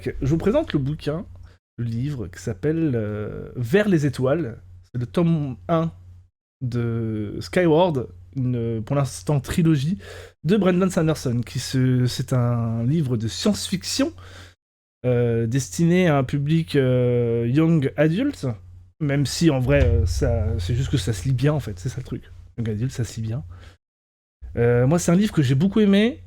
Je vous présente le bouquin, le livre qui s'appelle Vers les étoiles. C'est le tome 1 de Skyward, une, pour l'instant trilogie, de Brandon Sanderson. C'est un livre de science-fiction destiné à un public young adult, même si en vrai, c'est juste que ça se lit bien en fait, c'est ça le truc. Young adult, ça se lit bien. Moi, c'est un livre que j'ai beaucoup aimé.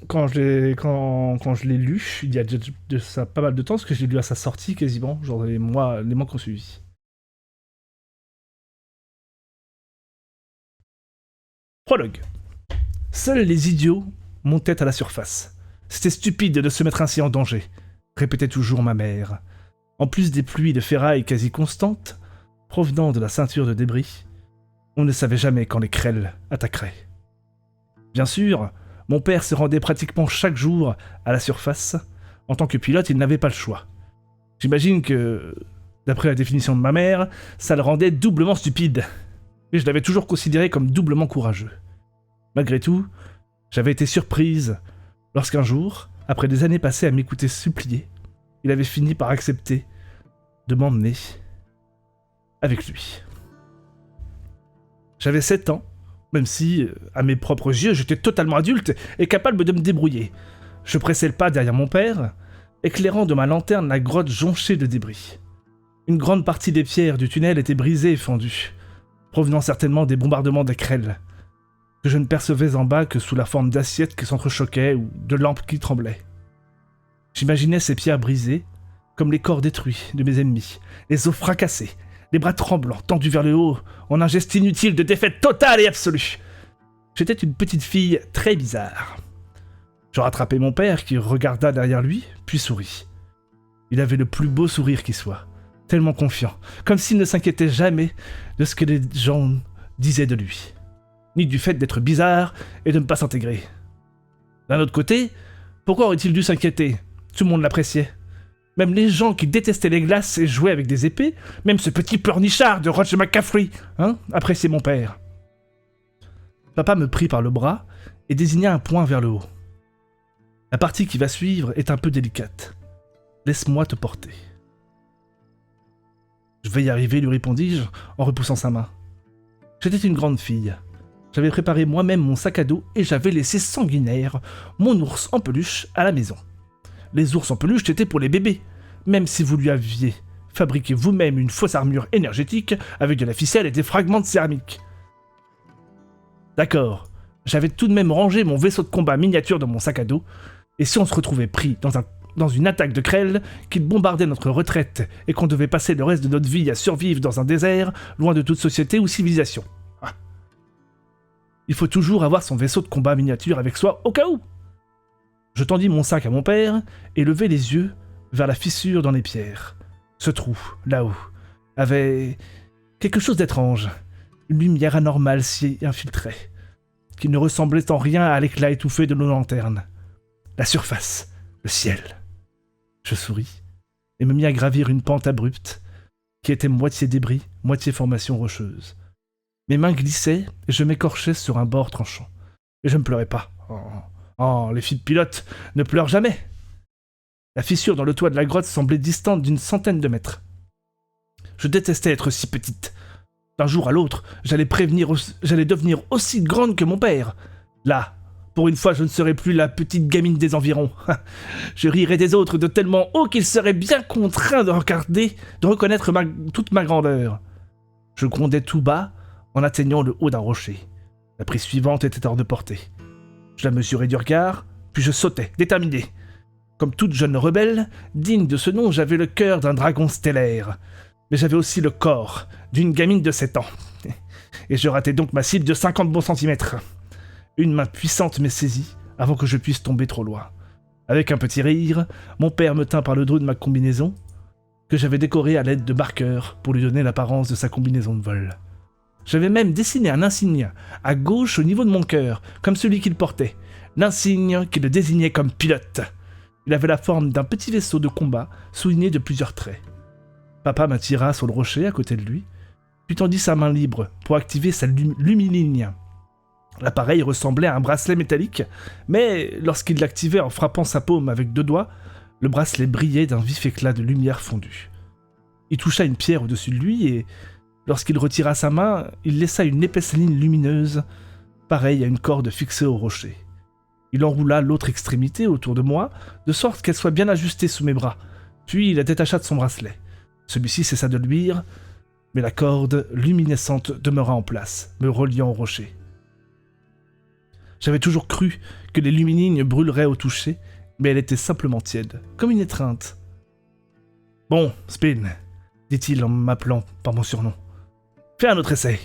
Quand je l'ai lu, il y a de ça pas mal de temps, parce que j'ai lu à sa sortie quasiment, genre les mois qui ont suivi. Prologue. Seuls les idiots montaient à la surface. C'était stupide de se mettre ainsi en danger, répétait toujours ma mère. En plus des pluies de ferraille quasi constantes, provenant de la ceinture de débris, on ne savait jamais quand les crêles attaqueraient. Bien sûr, mon père se rendait pratiquement chaque jour à la surface. En tant que pilote, il n'avait pas le choix. J'imagine que, d'après la définition de ma mère, ça le rendait doublement stupide. Mais je l'avais toujours considéré comme doublement courageux. Malgré tout, j'avais été surprise lorsqu'un jour, après des années passées à m'écouter supplier, il avait fini par accepter de m'emmener avec lui. J'avais 7 ans, même si, à mes propres yeux, j'étais totalement adulte et capable de me débrouiller. Je pressais le pas derrière mon père, éclairant de ma lanterne la grotte jonchée de débris. Une grande partie des pierres du tunnel était brisée et fendue, provenant certainement des bombardements des crêles, que je ne percevais en bas que sous la forme d'assiettes qui s'entrechoquaient ou de lampes qui tremblaient. J'imaginais ces pierres brisées, comme les corps détruits de mes ennemis, les os fracassés, les bras tremblants, tendus vers le haut, en un geste inutile de défaite totale et absolue. J'étais une petite fille très bizarre. Je rattrapai mon père qui regarda derrière lui, puis sourit. Il avait le plus beau sourire qui soit, tellement confiant, comme s'il ne s'inquiétait jamais de ce que les gens disaient de lui, ni du fait d'être bizarre et de ne pas s'intégrer. D'un autre côté, pourquoi aurait-il dû s'inquiéter ? Tout le monde l'appréciait. Même les gens qui détestaient les glaces et jouaient avec des épées, même ce petit pleurnichard de Roger McCaffrey, appréciait mon père. Papa me prit par le bras et désigna un point vers le haut. La partie qui va suivre est un peu délicate. Laisse-moi te porter. Je vais y arriver, lui répondis-je en repoussant sa main. J'étais une grande fille. J'avais préparé moi-même mon sac à dos et j'avais laissé sanguinaire mon ours en peluche à la maison. Les ours en peluche étaient pour les bébés, même si vous lui aviez fabriqué vous-même une fausse armure énergétique avec de la ficelle et des fragments de céramique. D'accord, j'avais tout de même rangé mon vaisseau de combat miniature dans mon sac à dos, et si on se retrouvait pris dans une attaque de crêles qui bombardait notre retraite et qu'on devait passer le reste de notre vie à survivre dans un désert, loin de toute société ou civilisation. Il faut toujours avoir son vaisseau de combat miniature avec soi au cas où. Je tendis mon sac à mon père et levai les yeux vers la fissure dans les pierres. Ce trou, là-haut, avait quelque chose d'étrange. Une lumière anormale s'y infiltrait, qui ne ressemblait en rien à l'éclat étouffé de nos lanternes. La surface, le ciel. Je souris et me mis à gravir une pente abrupte qui était moitié débris, moitié formation rocheuse. Mes mains glissaient et je m'écorchais sur un bord tranchant. Et je ne pleurais pas. Oh, les filles de pilotes ne pleurent jamais. La fissure dans le toit de la grotte semblait distante d'une centaine de mètres. Je détestais être si petite. D'un jour à l'autre, j'allais devenir aussi grande que mon père. Là, pour une fois, je ne serais plus la petite gamine des environs. Je rirais des autres de tellement haut qu'ils seraient bien contraints de reconnaître toute ma grandeur. Je grondais tout bas en atteignant le haut d'un rocher. La prise suivante était hors de portée. Je la mesurais du regard, puis je sautais, déterminé. Comme toute jeune rebelle, digne de ce nom, j'avais le cœur d'un dragon stellaire. Mais j'avais aussi le corps d'une gamine de 7 ans. Et je ratais donc ma cible de 50 bons centimètres. Une main puissante m'est saisie avant que je puisse tomber trop loin. Avec un petit rire, mon père me tint par le dos de ma combinaison, que j'avais décorée à l'aide de marqueurs pour lui donner l'apparence de sa combinaison de vol. J'avais même dessiné un insigne à gauche au niveau de mon cœur, comme celui qu'il portait, l'insigne qui le désignait comme pilote. Il avait la forme d'un petit vaisseau de combat souligné de plusieurs traits. Papa m'attira sur le rocher à côté de lui, puis tendit sa main libre pour activer sa lumiligne. L'appareil ressemblait à un bracelet métallique, mais lorsqu'il l'activait en frappant sa paume avec 2 doigts, Le bracelet brillait d'un vif éclat de lumière fondue. Il toucha une pierre au-dessus de lui et, lorsqu'il retira sa main, il laissa une épaisse ligne lumineuse, pareille à une corde fixée au rocher. Il enroula l'autre extrémité autour de moi, de sorte qu'elle soit bien ajustée sous mes bras, puis il la détacha de son bracelet. Celui-ci cessa de luire, mais la corde luminescente demeura en place, me reliant au rocher. J'avais toujours cru que les luminignes brûleraient au toucher, mais elle était simplement tiède, comme une étreinte. « Bon, Spin, dit-il en m'appelant par mon surnom. « Fais un autre essai. »«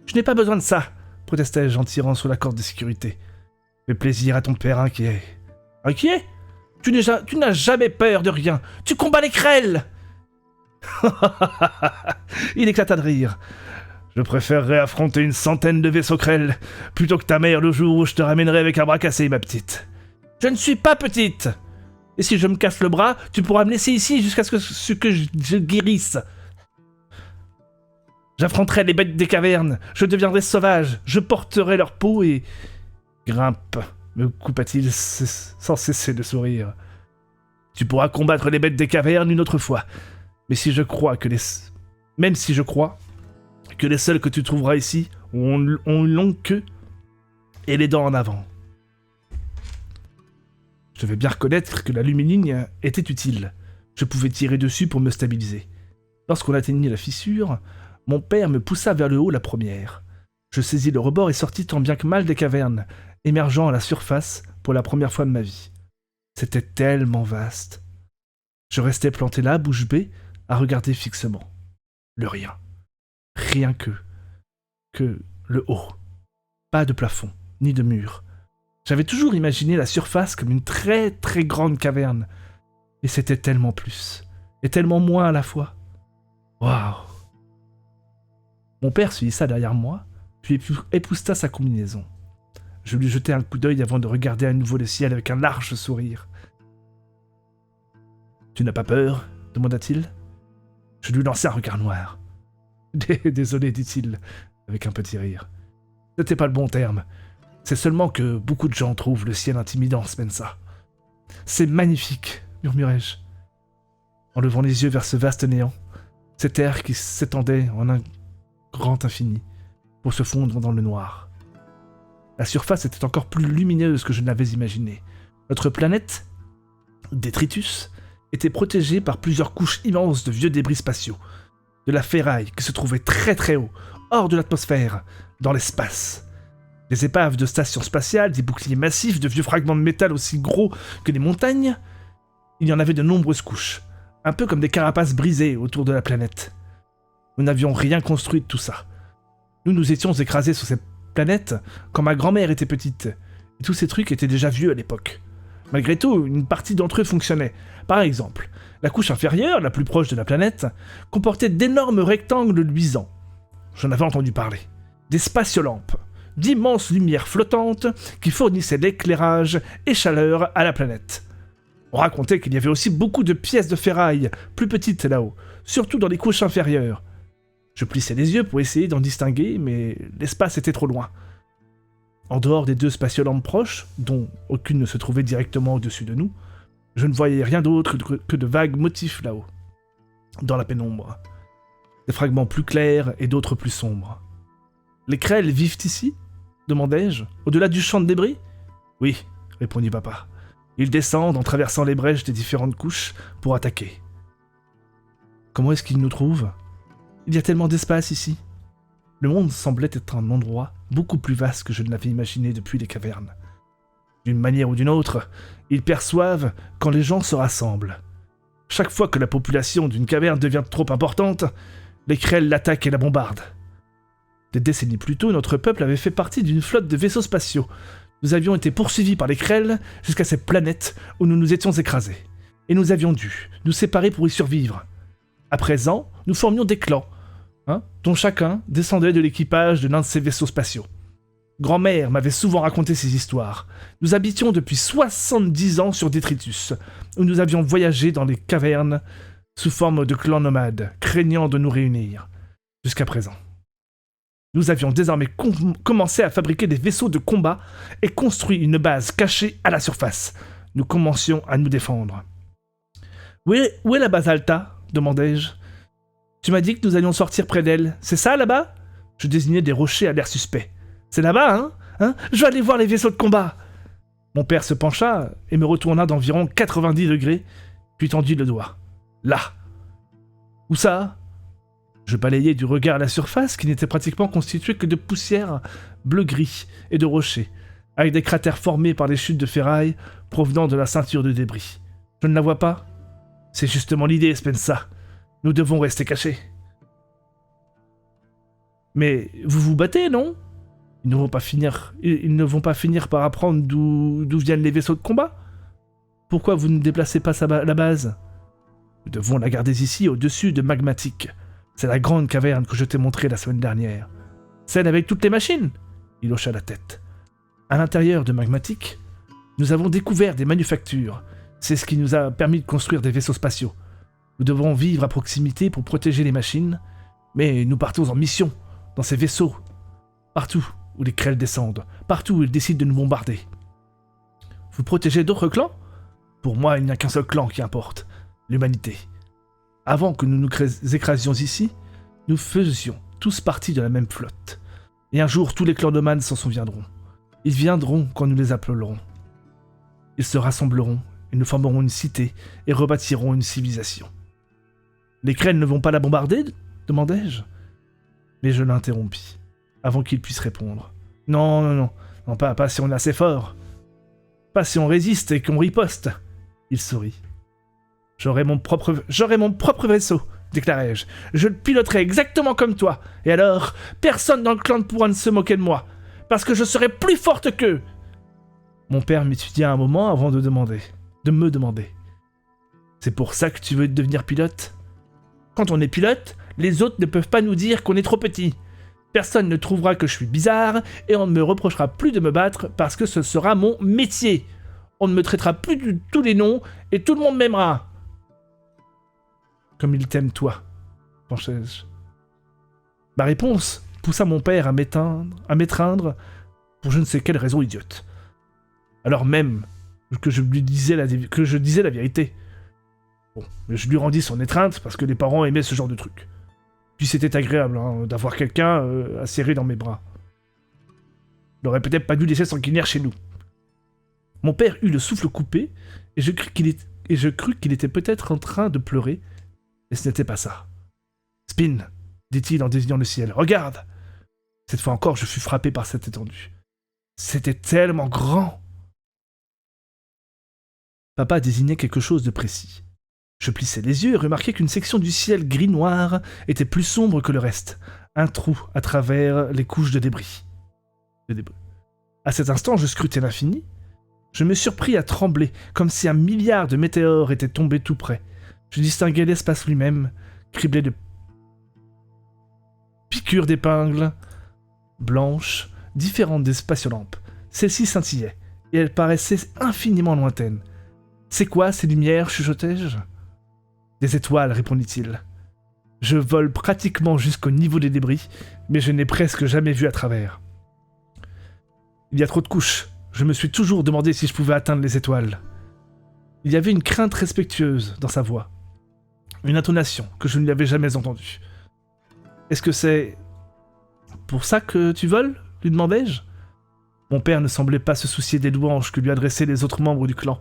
Je n'ai pas besoin de ça, protestai-je en tirant sur la corde de sécurité. « Fais plaisir à ton père inquiet. »« Inquiet ? Tu n'as jamais peur de rien. Tu combats les crêles !» Il éclata de rire. « Je préférerais affronter une centaine de vaisseaux crêles plutôt que ta mère le jour où je te ramènerai avec un bras cassé, ma petite. »« Je ne suis pas petite. Et si je me casse le bras, tu pourras me laisser ici jusqu'à ce que je guérisse. J'affronterai les bêtes des cavernes, je deviendrai sauvage, je porterai leur peau et... » Grimpe, me coupa-t-il sans cesser de sourire. « Tu pourras combattre les bêtes des cavernes une autre fois, mais si je crois que les... Même si je crois que les seuls que tu trouveras ici ont une longue queue et les dents en avant. » Je devais bien reconnaître que la luminigne était utile. Je pouvais tirer dessus pour me stabiliser. Lorsqu'on atteignit la fissure, mon père me poussa vers le haut la première. Je saisis le rebord et sortis tant bien que mal des cavernes, émergeant à la surface pour la première fois de ma vie. C'était tellement vaste. Je restais planté là, bouche bée, à regarder fixement. Le rien. Rien que le haut. Pas de plafond, ni de mur. J'avais toujours imaginé la surface comme une très très grande caverne. Et c'était tellement plus. Et tellement moins à la fois. Waouh! Mon père se hissa derrière moi, puis épousta sa combinaison. Je lui jetai un coup d'œil avant de regarder à nouveau le ciel avec un large sourire. « Tu n'as pas peur ?» demanda-t-il. Je lui lançai un regard noir. « Désolé, dit-il, avec un petit rire. « C'était pas le bon terme. C'est seulement que beaucoup de gens trouvent le ciel intimidant, Spensa. »« C'est magnifique, murmurai-je, en levant les yeux vers ce vaste néant, cet air qui s'étendait en un grand infini, pour se fondre dans le noir. La surface était encore plus lumineuse que je ne l'avais imaginé. Notre planète, Détritus, était protégée par plusieurs couches immenses de vieux débris spatiaux, de la ferraille qui se trouvait très très haut, hors de l'atmosphère, dans l'espace. Des épaves de stations spatiales, des boucliers massifs, de vieux fragments de métal aussi gros que des montagnes. Il y en avait de nombreuses couches, un peu comme des carapaces brisées autour de la planète. Nous n'avions rien construit de tout ça. Nous nous étions écrasés sur cette planète quand ma grand-mère était petite, et tous ces trucs étaient déjà vieux à l'époque. Malgré tout, une partie d'entre eux fonctionnait. Par exemple, la couche inférieure, la plus proche de la planète, comportait d'énormes rectangles luisants. J'en avais entendu parler. Des spatiolampes, d'immenses lumières flottantes qui fournissaient l'éclairage et chaleur à la planète. On racontait qu'il y avait aussi beaucoup de pièces de ferraille, plus petites là-haut, surtout dans les couches inférieures. Je plissais les yeux pour essayer d'en distinguer, mais l'espace était trop loin. En dehors des deux spatiolampes proches, dont aucune ne se trouvait directement au-dessus de nous, je ne voyais rien d'autre que de vagues motifs là-haut, dans la pénombre. Des fragments plus clairs et d'autres plus sombres. « Les crêles vivent ici ?» demandai-je, au-delà du champ de débris. « Oui, » répondit papa. « Ils descendent en traversant les brèches des différentes couches pour attaquer. »« Comment est-ce qu'ils nous trouvent ? Il y a tellement d'espace ici. » Le monde semblait être un endroit beaucoup plus vaste que je ne l'avais imaginé depuis les cavernes. D'une manière ou d'une autre, ils perçoivent quand les gens se rassemblent. Chaque fois que la population d'une caverne devient trop importante, les crêles l'attaquent et la bombardent. Des décennies plus tôt, notre peuple avait fait partie d'une flotte de vaisseaux spatiaux. Nous avions été poursuivis par les crêles jusqu'à cette planète où nous nous étions écrasés. Et nous avions dû nous séparer pour y survivre. À présent, nous formions des clans, dont chacun descendait de l'équipage de l'un de ces vaisseaux spatiaux. Grand-mère m'avait souvent raconté ces histoires. Nous habitions depuis 70 ans sur Détritus, où nous avions voyagé dans les cavernes sous forme de clans nomades, craignant de nous réunir. Jusqu'à présent. Nous avions désormais commencé à fabriquer des vaisseaux de combat et construit une base cachée à la surface. Nous commencions à nous défendre. Où est la base Alta demandai-je. Tu m'as dit que nous allions sortir près d'elle. C'est ça, là-bas? Je désignais des rochers à l'air suspect. C'est là-bas, hein? Je vais aller voir les vaisseaux de combat. Mon père se pencha et me retourna d'environ 90 degrés, puis tendit le doigt. Là. Où ça? Je balayai du regard la surface qui n'était pratiquement constituée que de poussière bleu-gris et de rochers, avec des cratères formés par les chutes de ferraille provenant de la ceinture de débris. Je ne la vois pas? C'est justement l'idée, Spensa. Nous devons rester cachés. Mais vous vous battez, non? Ils ne vont pas finir par apprendre d'où viennent les vaisseaux de combat? Pourquoi vous ne déplacez pas la base? Nous devons la garder ici, au-dessus de Magmatic. C'est la grande caverne que je t'ai montrée la semaine dernière. Celle avec toutes les machines? Il hocha la tête. À l'intérieur de Magmatic, nous avons découvert des manufactures. C'est ce qui nous a permis de construire des vaisseaux spatiaux. Nous devrons vivre à proximité pour protéger les machines, mais nous partons en mission, dans ces vaisseaux, partout où les Krell descendent, partout où ils décident de nous bombarder. Vous protégez d'autres clans? Pour moi, il n'y a qu'un seul clan qui importe, l'humanité. Avant que nous nous écrasions ici, nous faisions tous partie de la même flotte. Et un jour, tous les clandomans s'en souviendront. Ils viendront quand nous les appellerons. Ils se rassembleront, et nous formerons une cité, et rebâtirons une civilisation. Les Krell ne vont pas la bombarder? Demandai-je. Mais je l'interrompis, avant qu'il puisse répondre. Non, pas si on est assez fort. Pas si on résiste et qu'on riposte. Il sourit. J'aurai mon propre vaisseau, déclarai-je. Je le piloterai exactement comme toi. Et alors, personne dans le clan ne pourra se moquer de moi, parce que je serai plus forte qu'eux. Mon père m'étudia un moment avant de me demander. C'est pour ça que tu veux devenir pilote? Quand on est pilote, les autres ne peuvent pas nous dire qu'on est trop petit. Personne ne trouvera que je suis bizarre et on ne me reprochera plus de me battre parce que ce sera mon métier. On ne me traitera plus de tous les noms et tout le monde m'aimera. Comme il t'aime toi, pensai-je. Ma réponse poussa mon père à m'étreindre pour je ne sais quelle raison idiote. Alors même que je disais la vérité. Bon, mais je lui rendis son étreinte parce que les parents aimaient ce genre de truc. Puis c'était agréable d'avoir quelqu'un à serrer dans mes bras. Il n'aurait peut-être pas dû laisser sanguinaire chez nous. Mon père eut le souffle coupé et je crus qu'il était peut-être en train de pleurer, mais ce n'était pas ça. Spin, dit-il en désignant le ciel, regarde! Cette fois encore, je fus frappé par cette étendue. C'était tellement grand! Papa désignait quelque chose de précis. Je plissai les yeux et remarquai qu'une section du ciel gris-noir était plus sombre que le reste, un trou à travers les couches de débris. À cet instant, je scrutai l'infini. Je me surpris à trembler, comme si 1 milliard de météores étaient tombés tout près. Je distinguais l'espace lui-même, criblé de piqûres d'épingles blanches, différentes des spatiolampes. Celles-ci scintillaient, et elles paraissaient infiniment lointaines. « C'est quoi ces lumières ?» chuchotai-je. « Des étoiles, répondit-il. Je vole pratiquement jusqu'au niveau des débris, mais je n'ai presque jamais vu à travers. Il y a trop de couches. Je me suis toujours demandé si je pouvais atteindre les étoiles. » Il y avait une crainte respectueuse dans sa voix, une intonation que je ne lui avais jamais entendue. « Est-ce que c'est pour ça que tu voles ?» lui demandai-je. Mon père ne semblait pas se soucier des louanges que lui adressaient les autres membres du clan.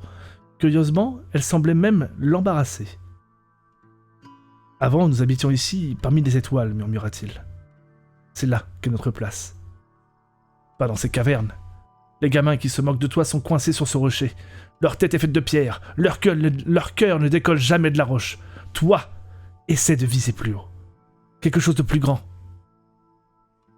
Curieusement, elles semblaient même l'embarrasser. « Avant, nous habitions ici, parmi les étoiles, murmura-t-il. C'est là qu'est notre place. Pas dans ces cavernes. Les gamins qui se moquent de toi sont coincés sur ce rocher. Leur tête est faite de pierre, leur cœur ne décolle jamais de la roche. Toi, essaie de viser plus haut. Quelque chose de plus grand. »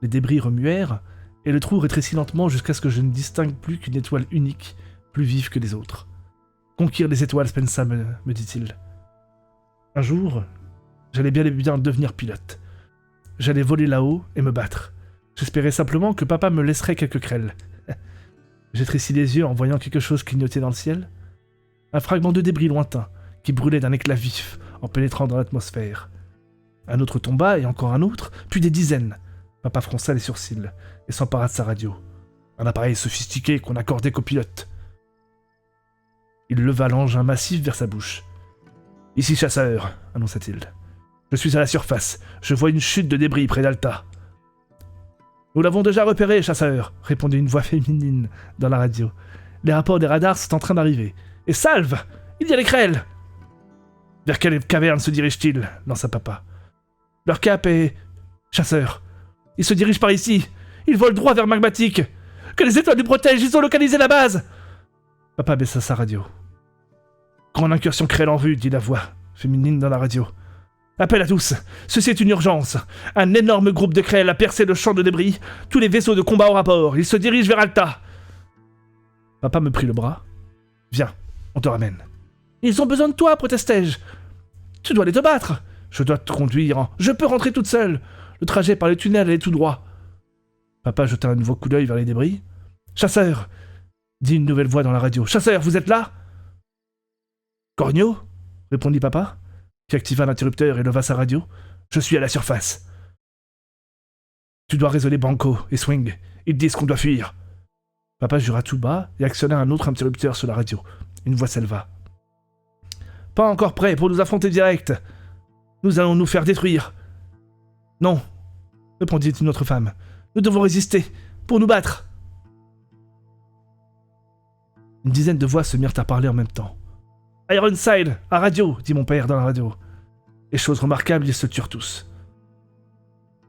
Les débris remuèrent, et le trou rétrécit lentement jusqu'à ce que je ne distingue plus qu'une étoile unique, plus vive que les autres. « Conquérir les étoiles, Spensa, me dit-il. Un jour, j'allais bien et bien devenir pilote. J'allais voler là-haut et me battre. J'espérais simplement que papa me laisserait quelques Krell. J'étrécis les yeux en voyant quelque chose clignoter dans le ciel. Un fragment de débris lointain, qui brûlait d'un éclat vif en pénétrant dans l'atmosphère. Un autre tomba, et encore un autre, puis des dizaines. Papa fronça les sourcils et s'empara de sa radio. Un appareil sophistiqué qu'on accordait qu'aux pilotes. Il leva l'engin massif vers sa bouche. Ici chasseur, annonça-t-il. Je suis à la surface. Je vois une chute de débris près d'Alta. Nous l'avons déjà repéré, chasseur, répondit une voix féminine dans la radio. Les rapports des radars sont en train d'arriver. Et salve! Il y a les crêles! Vers quelle caverne se dirigent-ils? Lança papa. Leur cap est... Chasseur. Ils se dirigent par ici. Ils volent droit vers Magmatique. Que les étoiles nous protègent, ils ont localisé la base! Papa baissa sa radio. Grande incursion crêle en vue, dit la voix féminine dans la radio. Appel à tous, ceci est une urgence. Un énorme groupe de crêles a percé le champ de débris. Tous les vaisseaux de combat au rapport. Ils se dirigent vers Alta. Papa me prit le bras. Viens, on te ramène. Ils ont besoin de toi, protestai-je. Tu dois aller te battre. Je dois te conduire. Je peux rentrer toute seule. Le trajet par les tunnels est tout droit. Papa jeta un nouveau coup d'œil vers les débris. Chasseur, dit une nouvelle voix dans la radio. Chasseur, vous êtes là? Cornio, répondit papa, qui activa l'interrupteur et leva sa radio. Je suis à la surface. Tu dois raisonner Banco et Swing. Ils disent qu'on doit fuir. Papa jura tout bas et actionna un autre interrupteur sur la radio. Une voix s'éleva. Pas encore prêt pour nous affronter direct. Nous allons nous faire détruire. Non, répondit une autre femme. Nous devons résister pour nous battre. Une dizaine de voix se mirent à parler en même temps. Ironside, à radio, dit mon père dans la radio. Et chose remarquable, ils se turent tous.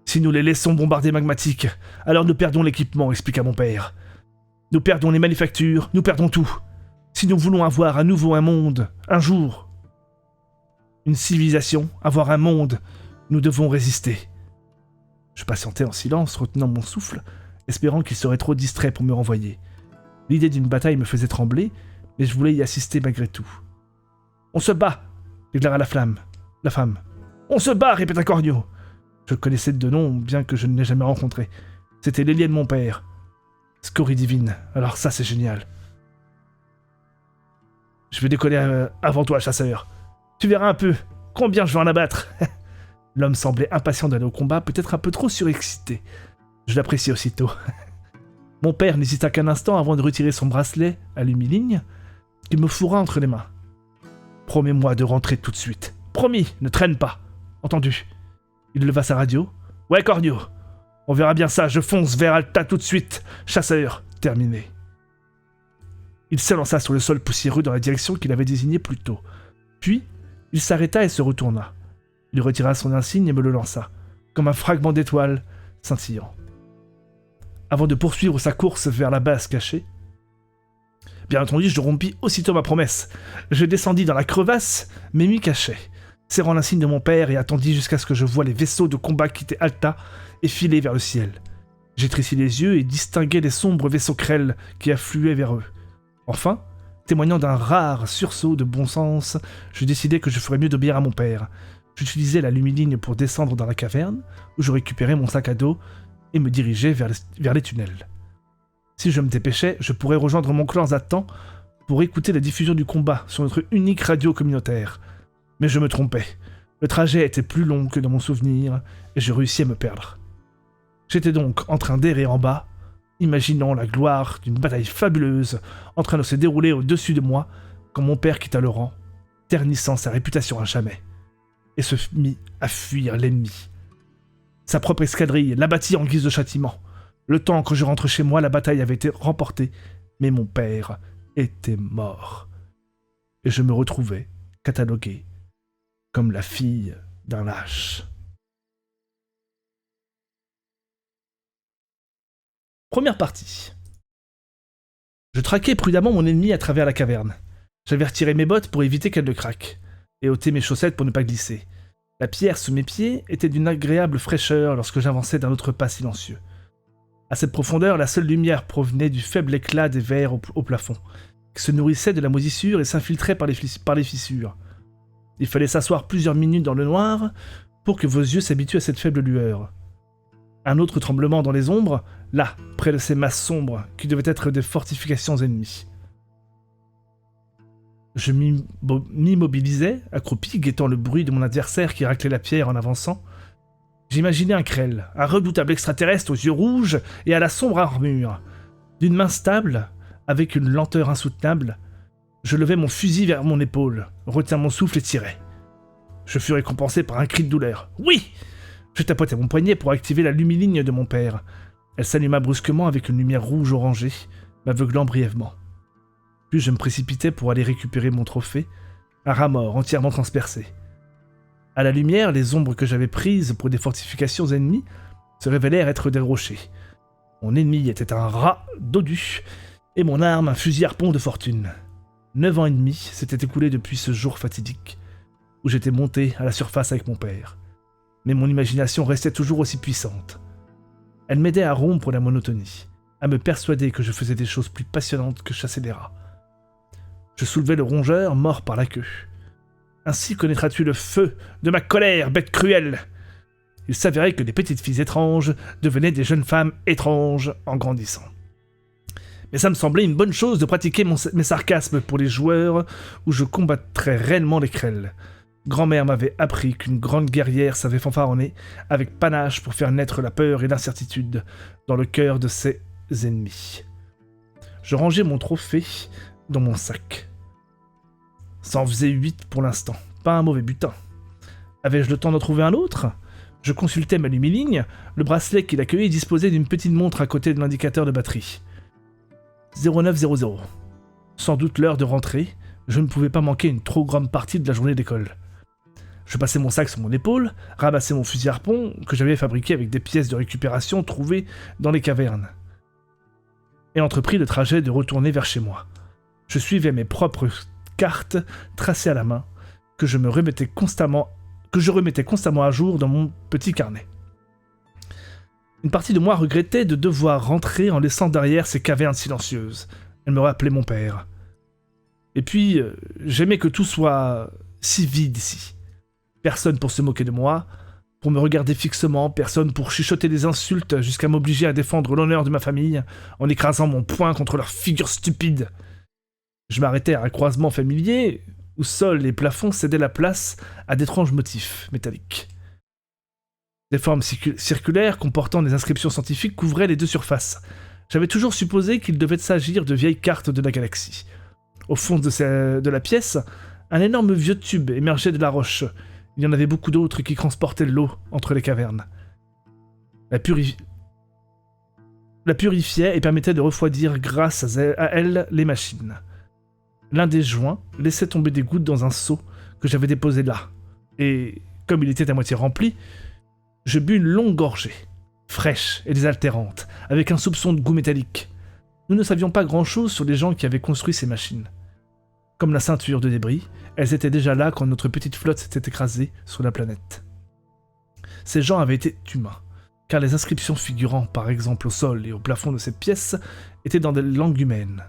Si nous les laissons bombarder Magmatique, alors nous perdons l'équipement, expliqua mon père. Nous perdons les manufactures, nous perdons tout. Si nous voulons avoir à nouveau un monde, un jour, une civilisation, avoir un monde, nous devons résister. Je patientais en silence, retenant mon souffle, espérant qu'il serait trop distrait pour me renvoyer. L'idée d'une bataille me faisait trembler, mais je voulais y assister malgré tout. On se bat, déclara la femme. On se bat, répéta Cornio. Je le connaissais de nom, bien que je ne l'ai jamais rencontré. C'était l'ailier de mon père. Scorie divine, alors ça c'est génial. Je vais décoller avant toi, chasseur. Tu verras un peu combien je vais en abattre. L'homme semblait impatient d'aller au combat, peut-être un peu trop surexcité. Je l'appréciais aussitôt. Mon père n'hésita qu'un instant avant de retirer son bracelet à lumiligne, qu'il me fourra entre les mains. Promets-moi de rentrer tout de suite. Promis, ne traîne pas. Entendu. Il leva sa radio. Ouais, Cornio. On verra bien ça, je fonce vers Alta tout de suite. Chasseur, terminé. Il s'élança sur le sol poussiéreux dans la direction qu'il avait désignée plus tôt. Puis, il s'arrêta et se retourna. Il retira son insigne et me le lança, comme un fragment d'étoile scintillant. Avant de poursuivre sa course vers la base cachée, bien entendu, je rompis aussitôt ma promesse. Je descendis dans la crevasse, mais m'y cachai, serrant l'insigne de mon père et attendis jusqu'à ce que je voie les vaisseaux de combat quitter Alta et filer vers le ciel. J'étrissis les yeux et distinguai les sombres vaisseaux crêles qui affluaient vers eux. Enfin, témoignant d'un rare sursaut de bon sens, je décidai que je ferais mieux d'obéir à mon père. J'utilisai la lumiligne pour descendre dans la caverne, où je récupérais mon sac à dos et me dirigeai vers les tunnels. Si je me dépêchais, je pourrais rejoindre mon clan à temps pour écouter la diffusion du combat sur notre unique radio communautaire. Mais je me trompais. Le trajet était plus long que dans mon souvenir, et je réussis à me perdre. J'étais donc en train d'errer en bas, imaginant la gloire d'une bataille fabuleuse en train de se dérouler au-dessus de moi, quand mon père quitta le rang, ternissant sa réputation à jamais, et se mit à fuir l'ennemi. Sa propre escadrille l'abattit en guise de châtiment. Le temps que je rentre chez moi, la bataille avait été remportée, mais mon père était mort. Et je me retrouvais catalogué comme la fille d'un lâche. Première partie. Je traquai prudemment mon ennemi à travers la caverne. J'avais retiré mes bottes pour éviter qu'elles ne craquent, et ôté mes chaussettes pour ne pas glisser. La pierre sous mes pieds était d'une agréable fraîcheur lorsque j'avançais d'un autre pas silencieux. À cette profondeur, la seule lumière provenait du faible éclat des verres au plafond, qui se nourrissait de la moisissure et s'infiltrait par les fissures. Il fallait s'asseoir plusieurs minutes dans le noir pour que vos yeux s'habituent à cette faible lueur. Un autre tremblement dans les ombres, là, près de ces masses sombres, qui devaient être des fortifications ennemies. Je m'immobilisais, accroupi, guettant le bruit de mon adversaire qui raclait la pierre en avançant. J'imaginais un Krell, un redoutable extraterrestre aux yeux rouges et à la sombre armure. D'une main stable, avec une lenteur insoutenable, je levai mon fusil vers mon épaule, retiens mon souffle et tirai. Je fus récompensé par un cri de douleur. « Oui !» Je tapotai mon poignet pour activer la lumiligne de mon père. Elle s'alluma brusquement avec une lumière rouge orangée, m'aveuglant brièvement. Puis je me précipitai pour aller récupérer mon trophée, un rat mort entièrement transpercé. À la lumière, les ombres que j'avais prises pour des fortifications ennemies se révélèrent être des rochers. Mon ennemi était un rat dodu, et mon arme un fusil harpon de fortune. 9 ans et demi s'étaient écoulés depuis ce jour fatidique, où j'étais monté à la surface avec mon père. Mais mon imagination restait toujours aussi puissante. Elle m'aidait à rompre la monotonie, à me persuader que je faisais des choses plus passionnantes que chasser des rats. Je soulevais le rongeur mort par la queue. Ainsi connaîtras-tu le feu de ma colère, bête cruelle. Il s'avérait que des petites filles étranges devenaient des jeunes femmes étranges en grandissant. Mais ça me semblait une bonne chose de pratiquer mes sarcasmes pour les joueurs où je combattrais réellement les crêles. Grand-mère m'avait appris qu'une grande guerrière savait fanfaronner avec panache pour faire naître la peur et l'incertitude dans le cœur de ses ennemis. Je rangeai mon trophée dans mon sac. Ça en faisait 8 pour l'instant, pas un mauvais butin. Avais-je le temps d'en trouver un autre ? Je consultais ma lumiligne, le bracelet qui l'accueillait disposait d'une petite montre à côté de l'indicateur de batterie. 0900. Sans doute l'heure de rentrer, je ne pouvais pas manquer une trop grande partie de la journée d'école. Je passai mon sac sur mon épaule, ramassai mon fusil harpon que j'avais fabriqué avec des pièces de récupération trouvées dans les cavernes, et entrepris le trajet de retourner vers chez moi. Je suivais mes propres cartes tracées à la main, que je remettais constamment à jour dans mon petit carnet. Une partie de moi regrettait de devoir rentrer en laissant derrière ces cavernes silencieuses. Elle me rappelait mon père. Et puis, j'aimais que tout soit si vide ici. Personne pour se moquer de moi, pour me regarder fixement, personne pour chuchoter des insultes jusqu'à m'obliger à défendre l'honneur de ma famille en écrasant mon poing contre leur figure stupide. Je m'arrêtais à un croisement familier où sol et plafond cédaient la place à d'étranges motifs métalliques. Des formes circulaires comportant des inscriptions scientifiques couvraient les deux surfaces. J'avais toujours supposé qu'il devait s'agir de vieilles cartes de la galaxie. Au fond de la pièce, un énorme vieux tube émergeait de la roche. Il y en avait beaucoup d'autres qui transportaient l'eau entre les cavernes. La purifiait et permettait de refroidir grâce à elle les machines. L'un des joints laissait tomber des gouttes dans un seau que j'avais déposé là. Et, comme il était à moitié rempli, je bus une longue gorgée, fraîche et désaltérante, avec un soupçon de goût métallique. Nous ne savions pas grand-chose sur les gens qui avaient construit ces machines. Comme la ceinture de débris, elles étaient déjà là quand notre petite flotte s'était écrasée sur la planète. Ces gens avaient été humains, car les inscriptions figurant par exemple au sol et au plafond de cette pièce étaient dans des langues humaines.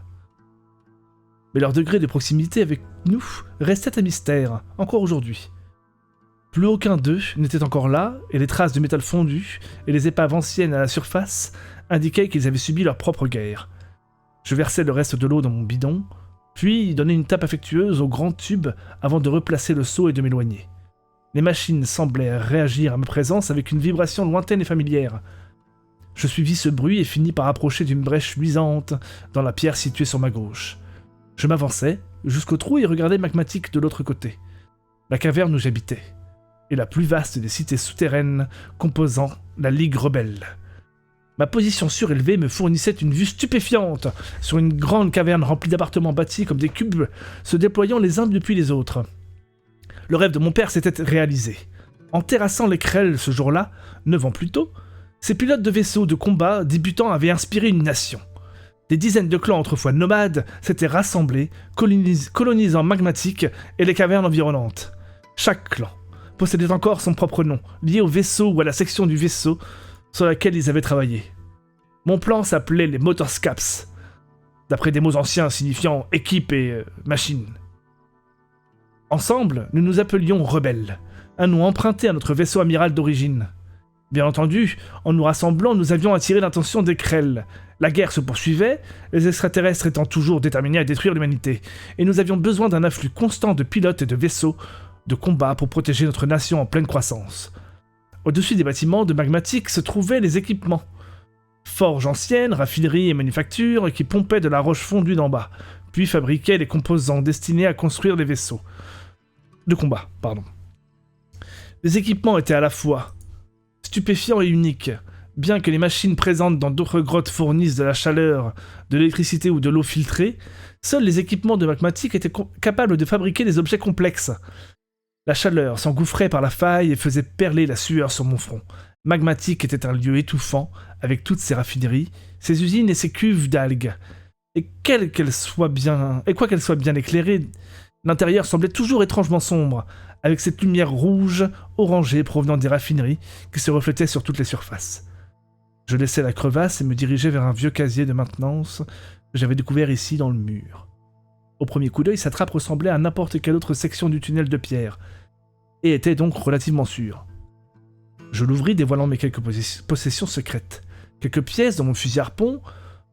Mais leur degré de proximité avec nous restait un mystère, encore aujourd'hui. Plus aucun d'eux n'était encore là, et les traces de métal fondu et les épaves anciennes à la surface indiquaient qu'ils avaient subi leur propre guerre. Je versai le reste de l'eau dans mon bidon, puis donnai une tape affectueuse au grand tube avant de replacer le seau et de m'éloigner. Les machines semblaient réagir à ma présence avec une vibration lointaine et familière. Je suivis ce bruit et finis par approcher d'une brèche luisante dans la pierre située sur ma gauche. Je m'avançai jusqu'au trou et regardai Magmatique de l'autre côté, la caverne où j'habitais, et la plus vaste des cités souterraines composant la Ligue rebelle. Ma position surélevée me fournissait une vue stupéfiante sur une grande caverne remplie d'appartements bâtis comme des cubes, se déployant les uns depuis les autres. Le rêve de mon père s'était réalisé. En terrassant les crêles ce jour-là, 9 ans plus tôt, ces pilotes de vaisseaux de combat débutants avaient inspiré une nation. Des dizaines de clans autrefois nomades s'étaient rassemblés, colonisant Magmatique et les cavernes environnantes. Chaque clan possédait encore son propre nom, lié au vaisseau ou à la section du vaisseau sur laquelle ils avaient travaillé. Mon plan s'appelait les Motorscaps, d'après des mots anciens signifiant équipe et machine. Ensemble, nous nous appelions rebelles, un nom emprunté à notre vaisseau amiral d'origine. Bien entendu, en nous rassemblant, nous avions attiré l'attention des Krell. La guerre se poursuivait, les extraterrestres étant toujours déterminés à détruire l'humanité, et nous avions besoin d'un afflux constant de pilotes et de vaisseaux de combat pour protéger notre nation en pleine croissance. Au-dessus des bâtiments de Magmatique se trouvaient les équipements. Forges anciennes, raffineries et manufactures qui pompaient de la roche fondue d'en bas, puis fabriquaient les composants destinés à construire les vaisseaux. De combat, pardon. Les équipements étaient à la fois stupéfiants et uniques. Bien que les machines présentes dans d'autres grottes fournissent de la chaleur, de l'électricité ou de l'eau filtrée, seuls les équipements de Magmatic étaient capables de fabriquer des objets complexes. La chaleur s'engouffrait par la faille et faisait perler la sueur sur mon front. Magmatic était un lieu étouffant, avec toutes ses raffineries, ses usines et ses cuves d'algues. Et quoi qu'elle soit bien éclairée, l'intérieur semblait toujours étrangement sombre, avec cette lumière rouge, orangée provenant des raffineries qui se reflétait sur toutes les surfaces. Je laissai la crevasse et me dirigeai vers un vieux casier de maintenance que j'avais découvert ici dans le mur. Au premier coup d'œil, sa trappe ressemblait à n'importe quelle autre section du tunnel de pierre, et était donc relativement sûre. Je l'ouvris, dévoilant mes quelques possessions secrètes. Quelques pièces dans mon fusil harpon,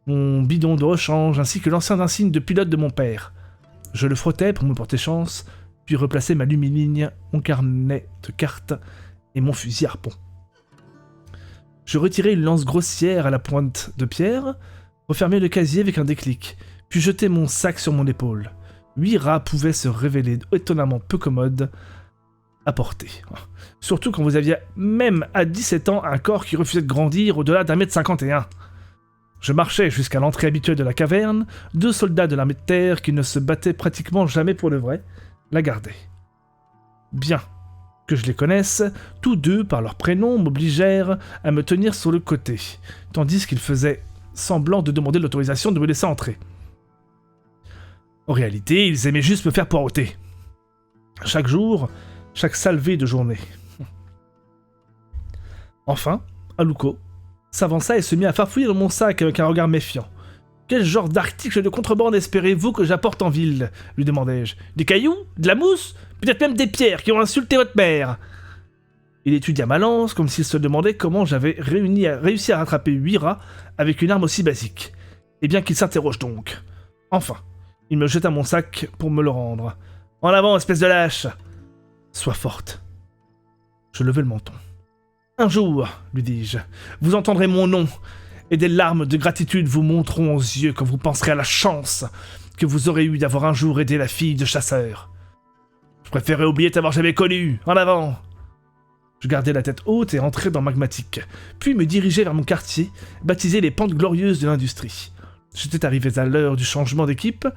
mon bidon de rechange, ainsi que l'ancien insigne de pilote de mon père. Je le frottais pour me porter chance, puis replaçai ma lumiligne, mon carnet de cartes et mon fusil harpon. Je retirai une lance grossière à la pointe de pierre, refermai le casier avec un déclic, puis jetai mon sac sur mon épaule. 8 rats pouvaient se révéler étonnamment peu commodes à porter. Surtout quand vous aviez même à 17 ans un corps qui refusait de grandir au-delà d'1m51. Je marchais jusqu'à l'entrée habituelle de la caverne, 2 soldats de l'armée de terre qui ne se battaient pratiquement jamais pour le vrai, la gardaient. Bien que je les connaisse, tous deux, par leur prénom, m'obligèrent à me tenir sur le côté, tandis qu'ils faisaient semblant de demander l'autorisation de me laisser entrer. En réalité, ils aimaient juste me faire poireauter. Chaque jour, chaque salvée de journée. Enfin, Aluko s'avança et se mit à farfouiller dans mon sac avec un regard méfiant. « Quel genre d'article de contrebande espérez-vous que j'apporte en ville ?» lui demandai-je. « Des cailloux ? De la mousse ? Peut-être même des pierres qui ont insulté votre mère ?» Il étudia ma lance comme s'il se demandait comment j'avais réussi à rattraper 8 rats avec une arme aussi basique. Et bien qu'il s'interroge donc. Enfin, il me jeta mon sac pour me le rendre. « En avant, espèce de lâche !»« Sois forte. » Je levai le menton. « Un jour, lui dis-je, vous entendrez mon nom, et des larmes de gratitude vous monteront aux yeux quand vous penserez à la chance que vous aurez eue d'avoir un jour aidé la fille de chasseur. Je préférais oublier t'avoir jamais connu. En avant !» Je gardai la tête haute et entrai dans Magmatic, puis me dirigeai vers mon quartier, baptisé les Pentes Glorieuses de l'Industrie. J'étais arrivé à l'heure du changement d'équipe,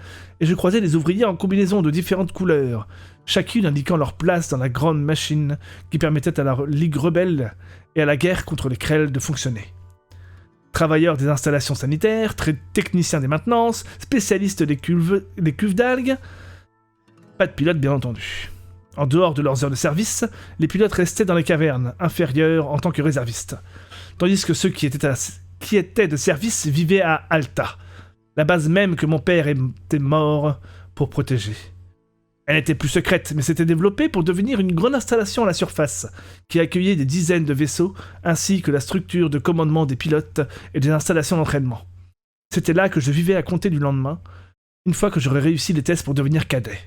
et je croisais des ouvriers en combinaison de différentes couleurs, chacune indiquant leur place dans la grande machine qui permettait à la Ligue rebelle et à la guerre contre les Krell de fonctionner. Travailleurs des installations sanitaires, techniciens des maintenances, spécialistes des cuves d'algues. Pas de pilotes, bien entendu. En dehors de leurs heures de service, les pilotes restaient dans les cavernes, inférieures en tant que réservistes. Tandis que ceux qui étaient de service vivaient à Alta, la base même que mon père était mort pour protéger. Elle n'était plus secrète, mais s'était développée pour devenir une grande installation à la surface, qui accueillait des dizaines de vaisseaux, ainsi que la structure de commandement des pilotes et des installations d'entraînement. C'était là que je vivais à compter du lendemain, une fois que j'aurais réussi les tests pour devenir cadet.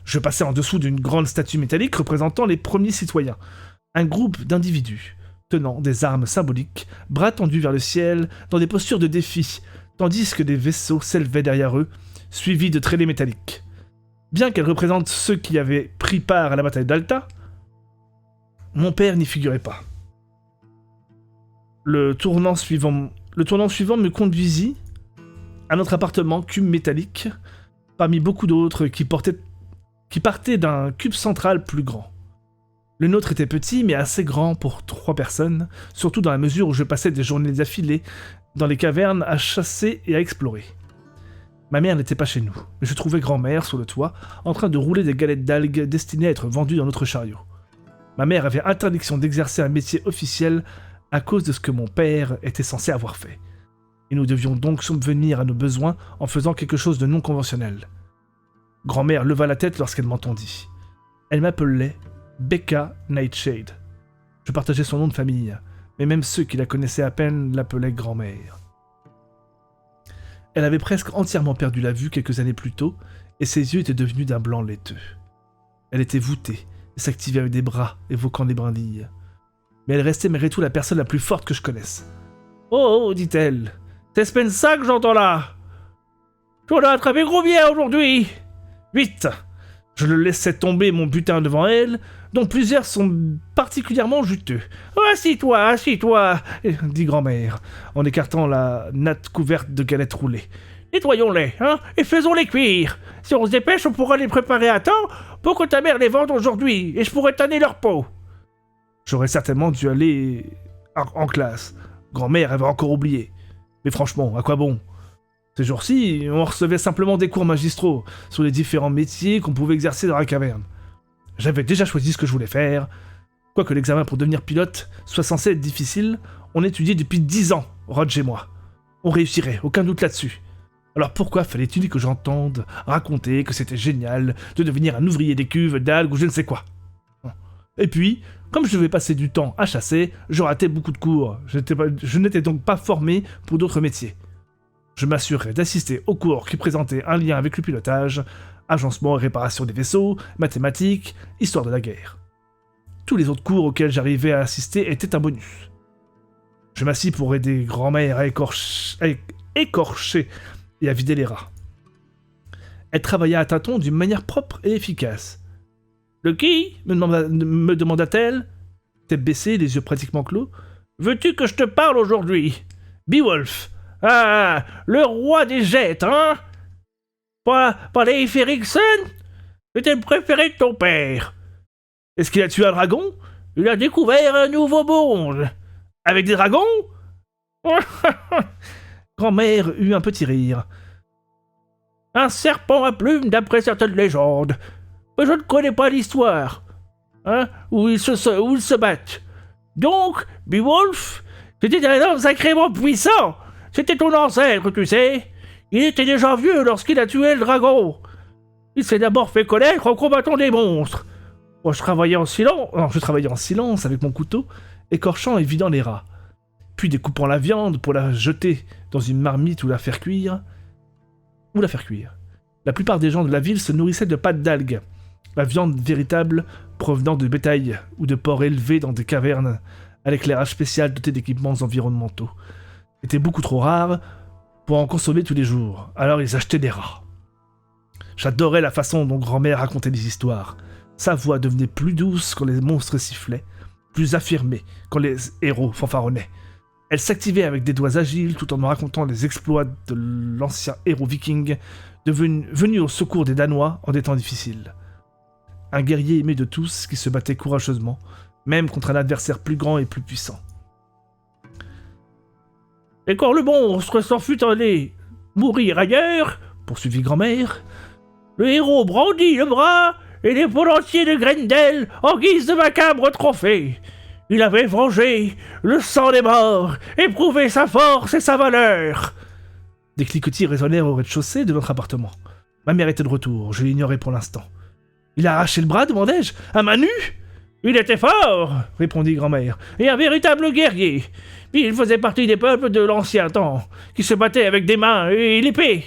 Je passais en dessous d'une grande statue métallique représentant les premiers citoyens, un groupe d'individus, tenant des armes symboliques, bras tendus vers le ciel, dans des postures de défi, tandis que des vaisseaux s'élevaient derrière eux, suivis de traînées métalliques. Bien qu'elle représente ceux qui avaient pris part à la bataille d'Alta, mon père n'y figurait pas. Le tournant suivant me conduisit à notre appartement cube métallique, parmi beaucoup d'autres qui partaient d'un cube central plus grand. Le nôtre était petit, mais assez grand pour 3 personnes, surtout dans la mesure où je passais des journées affilées dans les cavernes à chasser et à explorer. Ma mère n'était pas chez nous, mais je trouvais grand-mère sur le toit, en train de rouler des galettes d'algues destinées à être vendues dans notre chariot. Ma mère avait interdiction d'exercer un métier officiel à cause de ce que mon père était censé avoir fait. Et nous devions donc subvenir à nos besoins en faisant quelque chose de non conventionnel. Grand-mère leva la tête lorsqu'elle m'entendit. Elle m'appelait Becca Nightshade. Je partageais son nom de famille, mais même ceux qui la connaissaient à peine l'appelaient grand-mère. Elle avait presque entièrement perdu la vue quelques années plus tôt, et ses yeux étaient devenus d'un blanc laiteux. Elle était voûtée, et s'activait avec des bras évoquant des brindilles. Mais elle restait malgré tout la personne la plus forte que je connaisse. « Oh, dit-elle, c'est Spencer que j'entends là. Tu en as attrapé gros bien aujourd'hui. Vite, Je le laissais tomber mon butin devant elle, dont plusieurs sont particulièrement juteux. « Assis-toi, assis-toi » dit grand-mère, en écartant la natte couverte de galettes roulées. « Nettoyons-les, hein, et faisons-les cuire. Si on se dépêche, on pourra les préparer à temps pour que ta mère les vende aujourd'hui, et je pourrai tanner leur peau. » J'aurais certainement dû aller en classe. Grand-mère avait encore oublié. Mais franchement, à quoi bon? Ces jours-ci, on recevait simplement des cours magistraux sur les différents métiers qu'on pouvait exercer dans la caverne. J'avais déjà choisi ce que je voulais faire. Quoique l'examen pour devenir pilote soit censé être difficile, on étudiait depuis 10 ans, Rodge et moi. On réussirait, aucun doute là-dessus. Alors pourquoi fallait-il que j'entende raconter que c'était génial de devenir un ouvrier des cuves, d'algues ou je ne sais quoi? Et puis, comme je devais passer du temps à chasser, je ratais beaucoup de cours. Je n'étais donc pas formé pour d'autres métiers. Je m'assurerais d'assister aux cours qui présentaient un lien avec le pilotage, agencement et réparation des vaisseaux, mathématiques, histoire de la guerre. Tous les autres cours auxquels j'arrivais à assister étaient un bonus. Je m'assis pour aider grand-mère à écorcher et à vider les rats. Elle travailla à tâtons d'une manière propre et efficace. « Le qui ?» me demanda-t-elle, tête baissée, les yeux pratiquement clos. « Veux-tu que je te parle aujourd'hui ? Beowulf. Ah, le roi des jets, hein? Pas Leif Erikson? C'était le préféré de ton père. Est-ce qu'il a tué un dragon? Il a découvert un nouveau monde. Avec des dragons? » Grand-mère eut un petit rire. « Un serpent à plumes d'après certaines légendes. Mais je ne connais pas l'histoire. Hein? Où ils se battent. Donc, Beowulf, c'était un homme sacrément puissant. C'était ton ancêtre, tu sais. Il était déjà vieux lorsqu'il a tué le dragon. Il s'est d'abord fait connaître en combattant des monstres. Moi, je travaillais en silence avec mon couteau, écorchant et vidant les rats. Puis découpant la viande pour la jeter dans une marmite ou la faire cuire. La plupart des gens de la ville se nourrissaient de pâtes d'algues, la viande véritable provenant de bétail ou de porcs élevés dans des cavernes à l'éclairage spécial doté d'équipements environnementaux était beaucoup trop rare pour en consommer tous les jours, alors ils achetaient des rats. J'adorais la façon dont grand-mère racontait des histoires. Sa voix devenait plus douce quand les monstres sifflaient, plus affirmée quand les héros fanfaronnaient. Elle s'activait avec des doigts agiles tout en me racontant les exploits de l'ancien héros viking venu au secours des Danois en des temps difficiles. Un guerrier aimé de tous qui se battait courageusement, même contre un adversaire plus grand et plus puissant. Et quand le monstre s'en fut allé mourir ailleurs, poursuivit grand-mère, le héros brandit le bras et l'épaule entière de Grendel en guise de macabre trophée. Il avait vengé le sang des morts, éprouvé sa force et sa valeur. Des cliquetis résonnèrent au rez-de-chaussée de notre appartement. Ma mère était de retour, je l'ignorais pour l'instant. Il a arraché le bras, demandai-je, à main nue? Il était fort, répondit grand-mère, et un véritable guerrier. Puis il faisait partie des peuples de l'ancien temps, qui se battaient avec des mains et l'épée.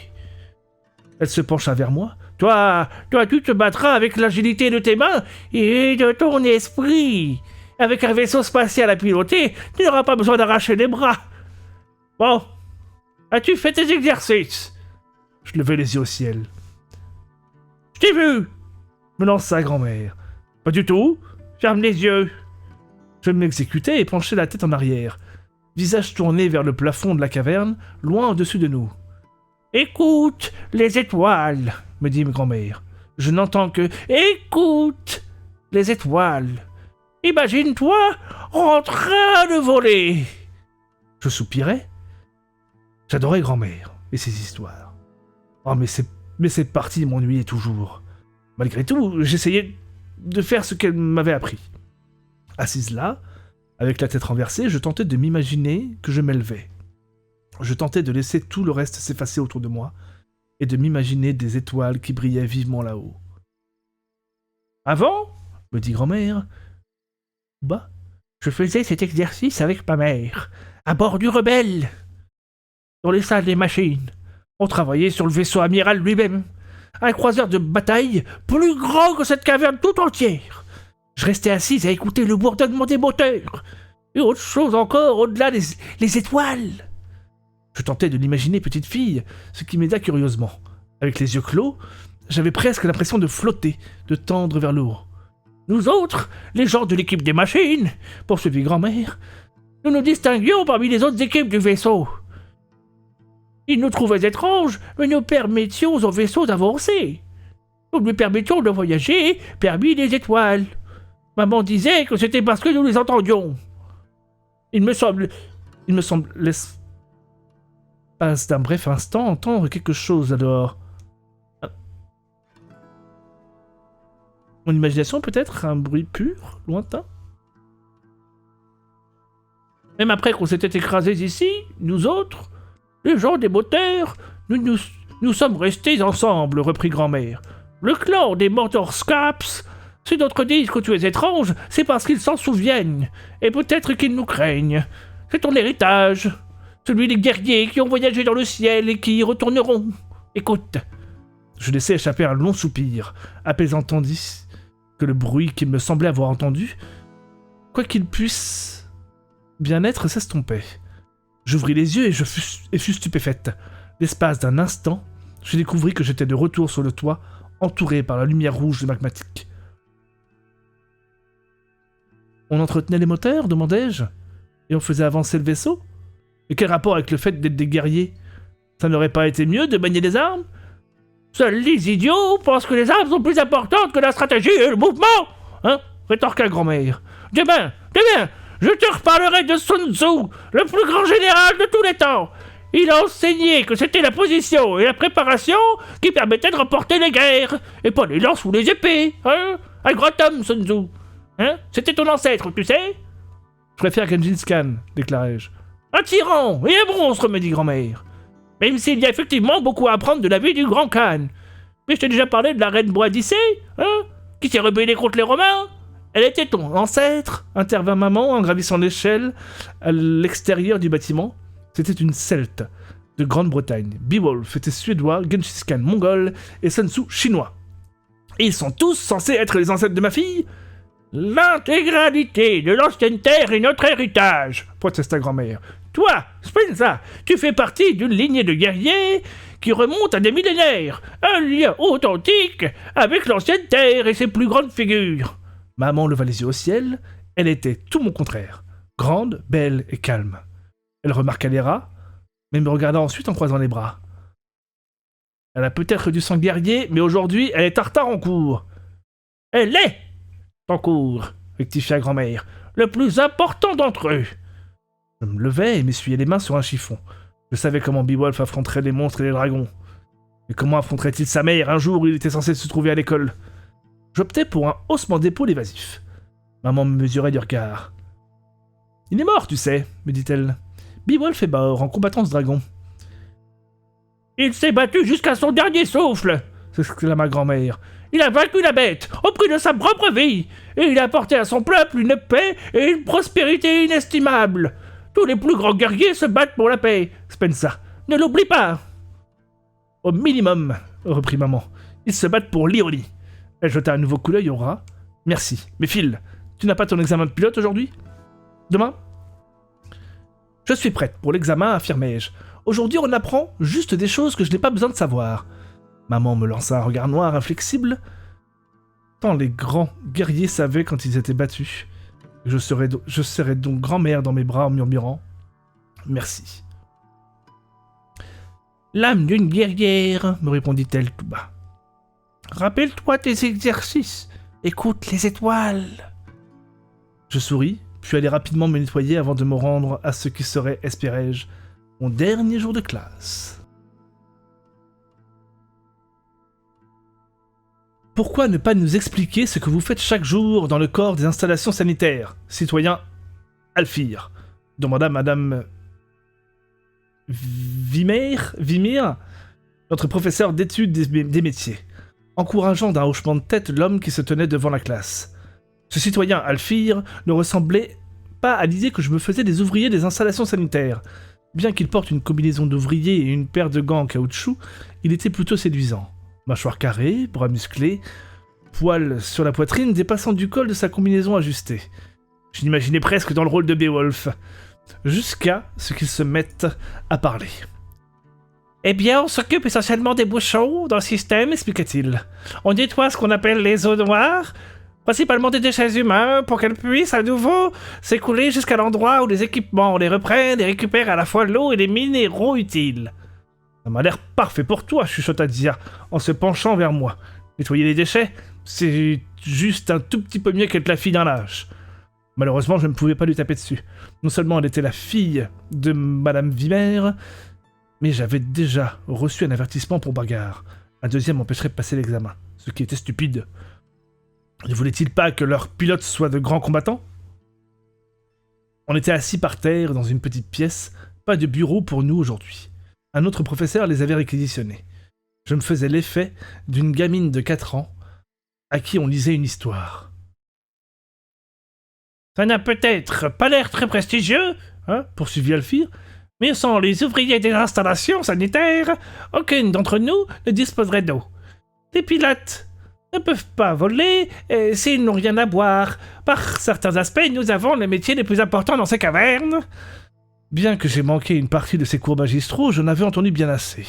Elle se pencha vers moi. Toi, tu te battras avec l'agilité de tes mains et de ton esprit. Avec un vaisseau spatial à piloter, tu n'auras pas besoin d'arracher les bras. Bon, as-tu fait tes exercices? Je levai les yeux au ciel. Je t'ai vu, me lança grand-mère. Pas du tout, ferme les yeux. Je m'exécutai et penchai la tête en arrière, visage tourné vers le plafond de la caverne, loin au-dessus de nous. Écoute les étoiles, me dit ma grand-mère. Je n'entends que écoute les étoiles. Imagine-toi en train de voler. Je soupirais. J'adorais grand-mère et ses histoires. Oh, mais cette partie m'ennuyait toujours. Malgré tout, j'essayais de faire ce qu'elle m'avait appris. Assise là, avec la tête renversée, je tentais de m'imaginer que je m'élevais. Je tentais de laisser tout le reste s'effacer autour de moi et de m'imaginer des étoiles qui brillaient vivement là-haut. Avant, me dit grand-mère, je faisais cet exercice avec ma mère, à bord du Rebelle, dans les salles des machines. On travaillait sur le vaisseau amiral lui-même, un croiseur de bataille plus grand que cette caverne tout entière. Je restais assise à écouter le bourdonnement des moteurs, et autre chose encore au-delà les étoiles. Je tentais de l'imaginer petite fille, ce qui m'aida curieusement. Avec les yeux clos, J'avais presque l'impression de flotter, de tendre vers le haut. Nous autres, les gens de l'équipe des machines, poursuivit grand-mère, nous nous distinguions parmi les autres équipes du vaisseau. Ils nous trouvaient étranges, mais nous permettions au vaisseau d'avancer. Nous lui permettions de voyager parmi les étoiles. Maman disait que c'était parce que nous les entendions. Il me semble, l'espace d'un bref instant, entendre quelque chose alors. Mon imagination peut-être, un bruit pur, lointain. Même après qu'on s'était écrasés ici, nous autres, les gens des moteurs, nous sommes restés ensemble, reprit grand-mère. Le clan des Motorscaps, si d'autres disent que tu es étrange, c'est parce qu'ils s'en souviennent, et peut-être qu'ils nous craignent. C'est ton héritage, celui des guerriers qui ont voyagé dans le ciel et qui y retourneront. Écoute. Je laissai échapper un long soupir, apaisant tandis que le bruit qu'il me semblait avoir entendu, quoi qu'il puisse bien être, s'estompait. J'ouvris les yeux et fus stupéfaite. L'espace d'un instant, je découvris que j'étais de retour sur le toit, entouré par la lumière rouge du magmatique. On entretenait les moteurs, demandai-je, et on faisait avancer le vaisseau. Et quel rapport avec le fait d'être des guerriers? Ça n'aurait pas été mieux de manier des armes? Seuls les idiots pensent que les armes sont plus importantes que la stratégie et le mouvement, hein, rétorqua grand-mère. Demain, je te reparlerai de Sun Tzu, le plus grand général de tous les temps. Il a enseigné que c'était la position et la préparation qui permettaient de remporter les guerres, et pas les lances ou les épées, hein. Un grand homme, Sun Tzu. Hein? C'était ton ancêtre, tu sais? Je préfère Gengis Khan, déclarai-je. Un tyran et un monstre, me dit grand-mère. Même s'il y a effectivement beaucoup à apprendre de la vie du grand Khan. Mais je t'ai déjà parlé de la reine Boadicée, hein? Qui s'est rebellée contre les Romains? Elle était ton ancêtre, intervint maman en gravissant l'échelle à l'extérieur du bâtiment. C'était une celte de Grande-Bretagne. Beowulf était suédois, Gengis Khan mongol et Sun Tzu chinois. Et ils sont tous censés être les ancêtres de ma fille? L'intégralité de l'ancienne terre est notre héritage, protesta grand-mère. Toi, Spencer, tu fais partie d'une lignée de guerriers qui remonte à des millénaires, un lien authentique avec l'ancienne terre et ses plus grandes figures. Maman leva les yeux au ciel, elle était tout mon contraire, grande, belle et calme. Elle remarqua les rats, mais me regarda ensuite en croisant les bras. Elle a peut-être du sang guerrier, mais aujourd'hui elle est en retard en cours. Elle est en cours, rectifia grand-mère, le plus important d'entre eux. Je me levai et m'essuyai les mains sur un chiffon. Je savais comment Beowulf affronterait les monstres et les dragons. Mais comment affronterait-il sa mère un jour où il était censé se trouver à l'école? J'optai pour un haussement d'épaule évasif. Maman me mesurait du regard. « Il est mort, tu sais, me dit-elle. Beowulf est mort en combattant ce dragon. »« Il s'est battu jusqu'à son dernier souffle !» s'exclama grand-mère. « Il a vaincu la bête, au prix de sa propre vie, et il a apporté à son peuple une paix et une prospérité inestimables. Tous les plus grands guerriers se battent pour la paix, Spencer. Ne l'oublie pas !»« Au minimum, reprit maman, ils se battent pour l'ironie. » Elle jeta un nouveau coup d'œil au rat. « Merci. Mais Phil, tu n'as pas ton examen de pilote aujourd'hui? Demain ?»« Je suis prête pour l'examen, affirmai-je. Aujourd'hui, on apprend juste des choses que je n'ai pas besoin de savoir. » Maman me lança un regard noir inflexible. Tant les grands guerriers savaient quand ils étaient battus. Je serais donc grand-mère dans mes bras en murmurant « Merci. » « L'âme d'une guerrière, me répondit-elle tout bas. Rappelle-toi tes exercices. Écoute les étoiles. Je souris, puis allai rapidement me nettoyer avant de me rendre à ce qui serait, espérais-je, mon dernier jour de classe. Pourquoi ne pas nous expliquer ce que vous faites chaque jour dans le corps des installations sanitaires, citoyen Alfir? Demanda Madame Vimir, notre professeur d'études des métiers, encourageant d'un hochement de tête l'homme qui se tenait devant la classe. Ce citoyen Alfir ne ressemblait pas à l'idée que je me faisais des ouvriers des installations sanitaires. Bien qu'il porte une combinaison d'ouvrier et une paire de gants en caoutchouc, il était plutôt séduisant. Mâchoire carrée, bras musclés, poils sur la poitrine dépassant du col de sa combinaison ajustée. Je l'imaginais presque dans le rôle de Beowulf, jusqu'à ce qu'il se mette à parler. Eh bien, on s'occupe essentiellement des bouchons dans le système, expliqua-t-il. On nettoie ce qu'on appelle les eaux noires, principalement des déchets humains, pour qu'elles puissent à nouveau s'écouler jusqu'à l'endroit où les équipements les reprennent et récupèrent à la fois l'eau et les minéraux utiles. Ça m'a l'air parfait pour toi, chuchota Dia, en se penchant vers moi. Nettoyer les déchets, c'est juste un tout petit peu mieux qu'être la fille d'un lâche. Malheureusement, je ne pouvais pas lui taper dessus. Non seulement elle était la fille de Madame Vimer, mais j'avais déjà reçu un avertissement pour bagarre. Un deuxième m'empêcherait de passer l'examen, ce qui était stupide. Ne voulait-il pas que leurs pilotes soient de grands combattants? On était assis par terre dans une petite pièce, pas de bureau pour nous aujourd'hui. Un autre professeur les avait réquisitionnés. Je me faisais l'effet d'une gamine de 4 ans à qui on lisait une histoire. Ça n'a peut-être pas l'air très prestigieux, hein, poursuivit Alphire, mais sans les ouvriers des installations sanitaires, aucune d'entre nous ne disposerait d'eau. Les pilotes ne peuvent pas voler s'ils n'ont rien à boire. Par certains aspects, nous avons les métiers les plus importants dans ces cavernes. Bien que j'ai manqué une partie de ces cours magistraux, j'en avais entendu bien assez.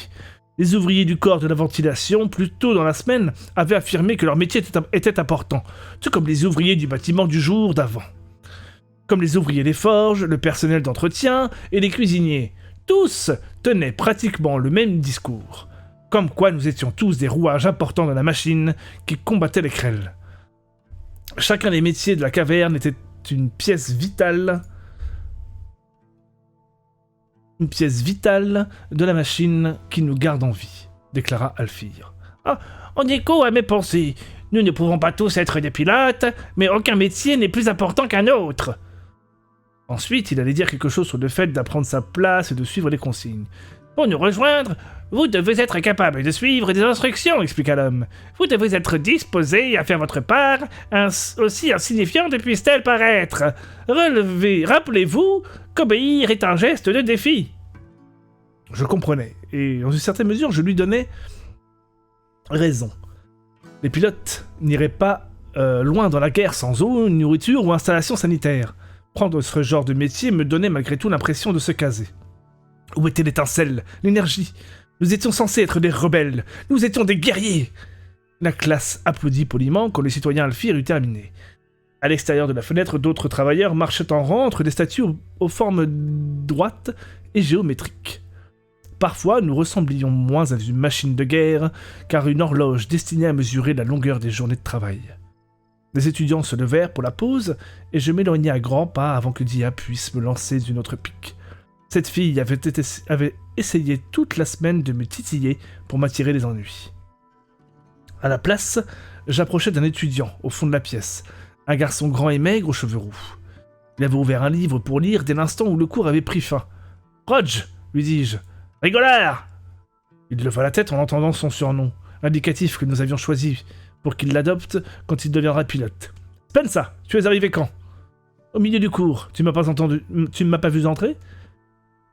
Les ouvriers du corps de la ventilation, plus tôt dans la semaine, avaient affirmé que leur métier était important, tout comme les ouvriers du bâtiment du jour d'avant. Comme les ouvriers des forges, le personnel d'entretien et les cuisiniers. Tous tenaient pratiquement le même discours. Comme quoi nous étions tous des rouages importants de la machine qui combattait les crêles. Chacun des métiers de la caverne était une pièce vitale de la machine qui nous garde en vie, déclara Alphire. Ah, en écho à mes pensées, nous ne pouvons pas tous être des pilotes, mais aucun métier n'est plus important qu'un autre. Ensuite, il allait dire quelque chose sur le fait d'apprendre sa place et de suivre les consignes. Pour nous rejoindre, vous devez être capable de suivre des instructions, expliqua l'homme. Vous devez être disposé à faire votre part, aussi insignifiante puisse-t-elle paraître. Rappelez-vous qu'obéir est un geste de défi. Je comprenais, et dans une certaine mesure, je lui donnais raison. Les pilotes n'iraient pas loin dans la guerre sans eau, nourriture ou installation sanitaire. Prendre ce genre de métier me donnait malgré tout l'impression de se caser. Où était l'étincelle, l'énergie? Nous étions censés être des rebelles, nous étions des guerriers. La classe applaudit poliment quand le citoyen Alphire eut terminé. À l'extérieur de la fenêtre, d'autres travailleurs marchaient en rang entre des statues aux formes droites et géométriques. Parfois, nous ressemblions moins à une machine de guerre qu'à une horloge destinée à mesurer la longueur des journées de travail. Les étudiants se levèrent pour la pause, et je m'éloignai à grands pas avant que Dia puisse me lancer d'une autre pique. Cette fille avait essayé toute la semaine de me titiller pour m'attirer des ennuis. À la place, j'approchai d'un étudiant au fond de la pièce, un garçon grand et maigre aux cheveux roux. Il avait ouvert un livre pour lire dès l'instant où le cours avait pris fin. « Rodge !» lui dis-je. « Rigolard !» Il leva la tête en entendant son surnom, indicatif que nous avions choisi pour qu'il l'adopte quand il deviendra pilote. « Spensa, tu es arrivé quand ?»« Au milieu du cours. Tu ne m'as pas vu entrer ?»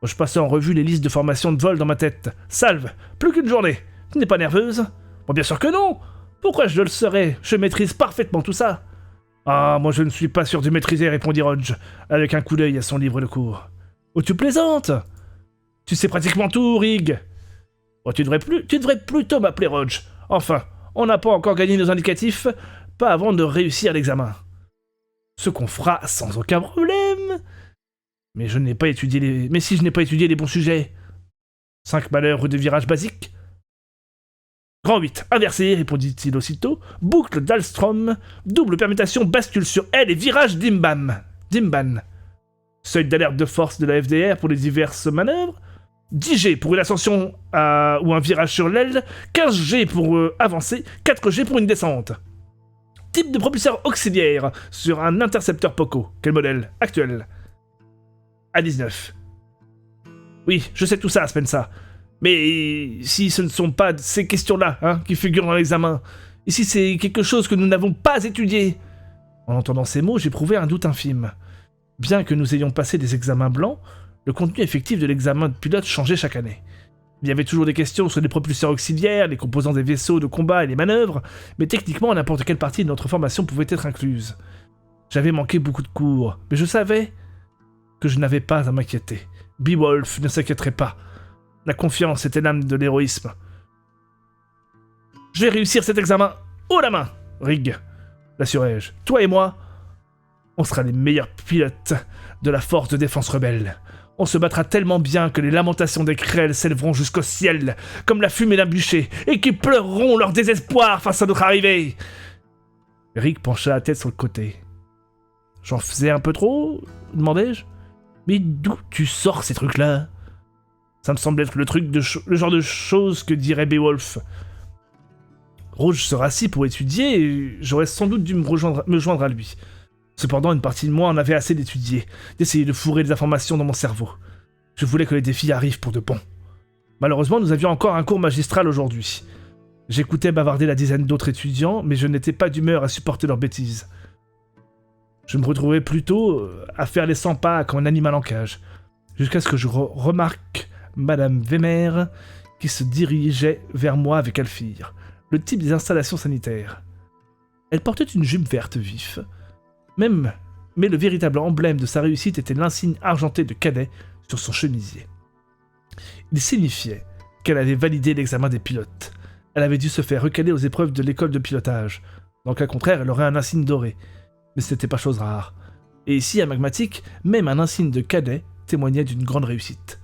Je passais en revue les listes de formation de vol dans ma tête. « Salve, plus qu'une journée. Tu n'es pas nerveuse ?»« Bon, bien sûr que non. Pourquoi je le serais? Je maîtrise parfaitement tout ça. »« Ah, moi je ne suis pas sûr de maîtriser, répondit Rodge, avec un coup d'œil à son livre de cours. « Oh, tu plaisantes? Tu sais pratiquement tout, Rig. »« Oh, tu devrais plutôt m'appeler Rodge. Enfin, on n'a pas encore gagné nos indicatifs, pas avant de réussir l'examen. Ce qu'on fera sans aucun problème. » Mais si je n'ai pas étudié les bons sujets. 5 malheurs de virage basique. Grand 8, inversé, répondit-il aussitôt. Boucle d'Alstrom, double permutation, bascule sur L et virage Dimban. Seuil d'alerte de force de la FDR pour les diverses manœuvres. 10G pour une ascension ou un virage sur l'aile. 15G pour avancer. 4G pour une descente. Type de propulseur auxiliaire sur un intercepteur Poco. Quel modèle? Actuel. A19. Oui, je sais tout ça, Spensa. Mais si ce ne sont pas ces questions-là qui figurent dans l'examen, et si c'est quelque chose que nous n'avons pas étudié. En entendant ces mots, j'éprouvais un doute infime. Bien que nous ayons passé des examens blancs, le contenu effectif de l'examen de pilote changeait chaque année. Il y avait toujours des questions sur les propulseurs auxiliaires, les composants des vaisseaux de combat et les manœuvres, mais techniquement, n'importe quelle partie de notre formation pouvait être incluse. J'avais manqué beaucoup de cours, mais je savais que je n'avais pas à m'inquiéter. Beowulf ne s'inquiéterait pas. La confiance était l'âme de l'héroïsme. Je vais réussir cet examen haut la main, Rig, l'assurai-je. Toi et moi, on sera les meilleurs pilotes de la force de défense rebelle. On se battra tellement bien que les lamentations des Krell s'élèveront jusqu'au ciel, comme la fumée d'un bûcher, et qu'ils pleureront leur désespoir face à notre arrivée. Rig pencha la tête sur le côté. J'en faisais un peu trop, demandai-je. Mais d'où tu sors ces trucs-là? Ça me semble être le genre de choses que dirait Beowulf. Rouge se rassit pour étudier et j'aurais sans doute dû me joindre à lui. Cependant, une partie de moi en avait assez d'étudier, d'essayer de fourrer des informations dans mon cerveau. Je voulais que les défis arrivent pour de bon. Malheureusement, nous avions encore un cours magistral aujourd'hui. J'écoutais bavarder la dizaine d'autres étudiants, mais je n'étais pas d'humeur à supporter leurs bêtises. Je me retrouvais plutôt à faire les 100 pas comme un animal en cage, jusqu'à ce que je remarque Madame Wemer qui se dirigeait vers moi avec Alfire, le type des installations sanitaires. Elle portait une jupe verte vif, mais le véritable emblème de sa réussite était l'insigne argenté de cadet sur son chemisier. Il signifiait qu'elle avait validé l'examen des pilotes. Elle avait dû se faire recaler aux épreuves de l'école de pilotage. Dans le cas contraire, elle aurait un insigne doré. Mais ce n'était pas chose rare. Et ici, à Magmatic, même un insigne de cadet témoignait d'une grande réussite.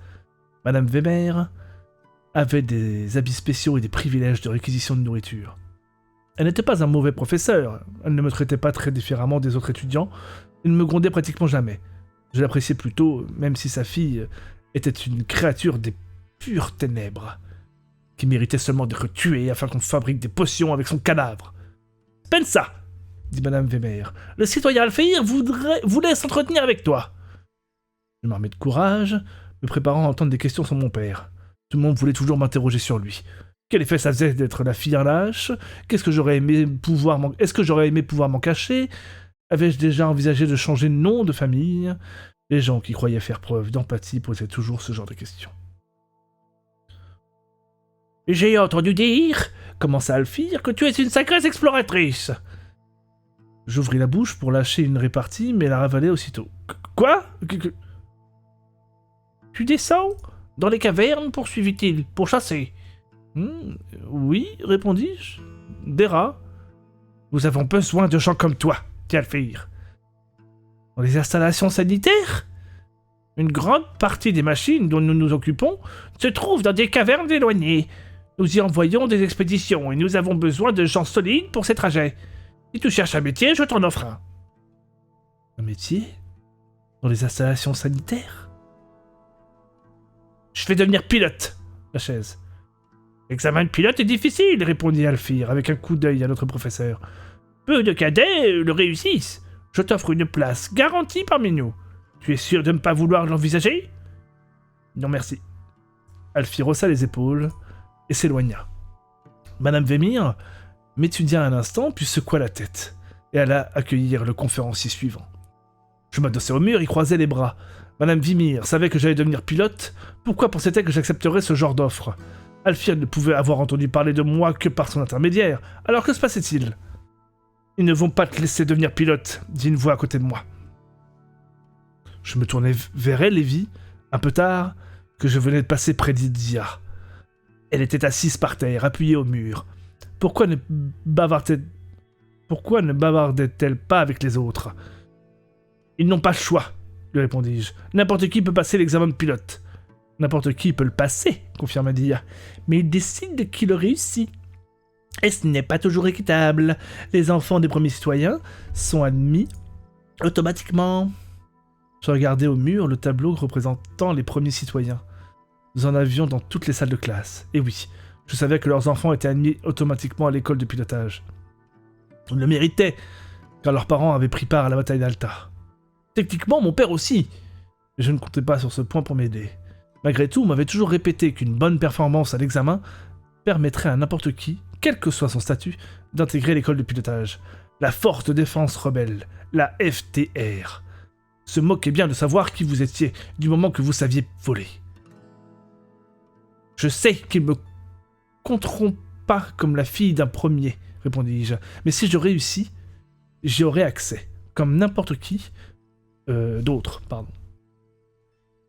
Madame Weber avait des habits spéciaux et des privilèges de réquisition de nourriture. Elle n'était pas un mauvais professeur, elle ne me traitait pas très différemment des autres étudiants, et ne me grondait pratiquement jamais. Je l'appréciais plutôt, même si sa fille était une créature des pures ténèbres, qui méritait seulement d'être tuée afin qu'on fabrique des potions avec son cadavre. « Spensa !» dit Madame Weber. « Le citoyen Alfeir voulait s'entretenir avec toi. » Je m'armais de courage, me préparant à entendre des questions sur mon père. Tout le monde voulait toujours m'interroger sur lui. Quel effet ça faisait d'être la fille d'un lâche? Est-ce que j'aurais aimé pouvoir m'en cacher? Avais-je déjà envisagé de changer de nom de famille? Les gens qui croyaient faire preuve d'empathie posaient toujours ce genre de questions. « J'ai entendu dire, commença Alfire, que tu es une sacrée exploratrice. » J'ouvris la bouche pour lâcher une répartie, mais la ravalai aussitôt. « Quoi ? Tu descends dans les cavernes, poursuivit-il, pour chasser. »« Oui, répondis-je. Des rats. Nous avons besoin de gens comme toi, dit Alfeir. Dans les installations sanitaires ? Une grande partie des machines dont nous nous occupons se trouvent dans des cavernes éloignées. Nous y envoyons des expéditions et nous avons besoin de gens solides pour ces trajets. Si tu cherches un métier, je t'en offre un. Un métier ? Dans les installations sanitaires ? Je vais devenir pilote, la chaise. L'examen de pilote est difficile, répondit Alfire avec un coup d'œil à notre professeur. Peu de cadets le réussissent. Je t'offre une place garantie parmi nous. Tu es sûr de ne pas vouloir l'envisager ? Non merci. Alfire haussa les épaules et s'éloigna. Madame Vémir m'étudia un instant, puis secoua la tête, et alla accueillir le conférencier suivant. Je m'adossai au mur et croisai les bras. Madame Vimir savait que j'allais devenir pilote. Pourquoi pensait-elle que j'accepterais ce genre d'offre ? Alfire ne pouvait avoir entendu parler de moi que par son intermédiaire. Alors que se passait-il ? Ils ne vont pas te laisser devenir pilote, dit une voix à côté de moi. Je me tournai vers elle et vis, un peu tard, que je venais de passer près d'Idia. Elle était assise par terre, appuyée au mur. Pourquoi ne bavardait-elle pas avec les autres ? Ils n'ont pas le choix, lui répondis-je. N'importe qui peut passer l'examen de pilote. N'importe qui peut le passer, confirma Dia. Mais il décide de qui le réussit. Et ce n'est pas toujours équitable. Les enfants des premiers citoyens sont admis automatiquement. Je regardais au mur le tableau représentant les premiers citoyens. Nous en avions dans toutes les salles de classe. Et oui, je savais que leurs enfants étaient admis automatiquement à l'école de pilotage. Ils le méritaient, car leurs parents avaient pris part à la bataille d'Alta. Techniquement, mon père aussi. Mais je ne comptais pas sur ce point pour m'aider. Malgré tout, on m'avait toujours répété qu'une bonne performance à l'examen permettrait à n'importe qui, quel que soit son statut, d'intégrer l'école de pilotage. La Force de Défense Rebelle, la FDR. Se moquait bien de savoir qui vous étiez, du moment que vous saviez voler. Je sais qu'ils me compteront pas comme la fille d'un premier, répondis-je, mais si je réussis, j'y aurai accès, comme n'importe qui d'autre, pardon.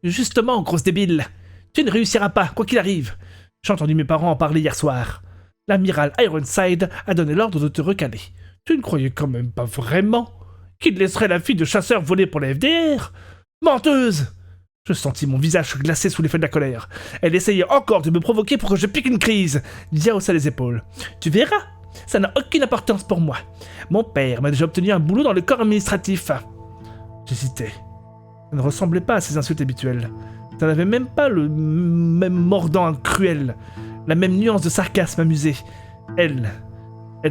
Justement, grosse débile, Tu ne réussiras pas, quoi qu'il arrive. J'ai entendu mes parents en parler hier soir. L'amiral Ironside a donné l'ordre de te recaler. Tu ne croyais quand même pas vraiment qu'il laisserait la fille de chasseur voler pour la FDR? Menteuse! Je sentis mon visage glacé sous l'effet de la colère. Elle essayait encore de me provoquer pour que je pique une crise. Dia haussa les épaules. Tu verras, ça n'a aucune importance pour moi. Mon père m'a déjà obtenu un boulot dans le corps administratif. J'hésitais. Ça ne ressemblait pas à ses insultes habituelles. Ça n'avait même pas le même mordant cruel, la même nuance de sarcasme amusé. Elle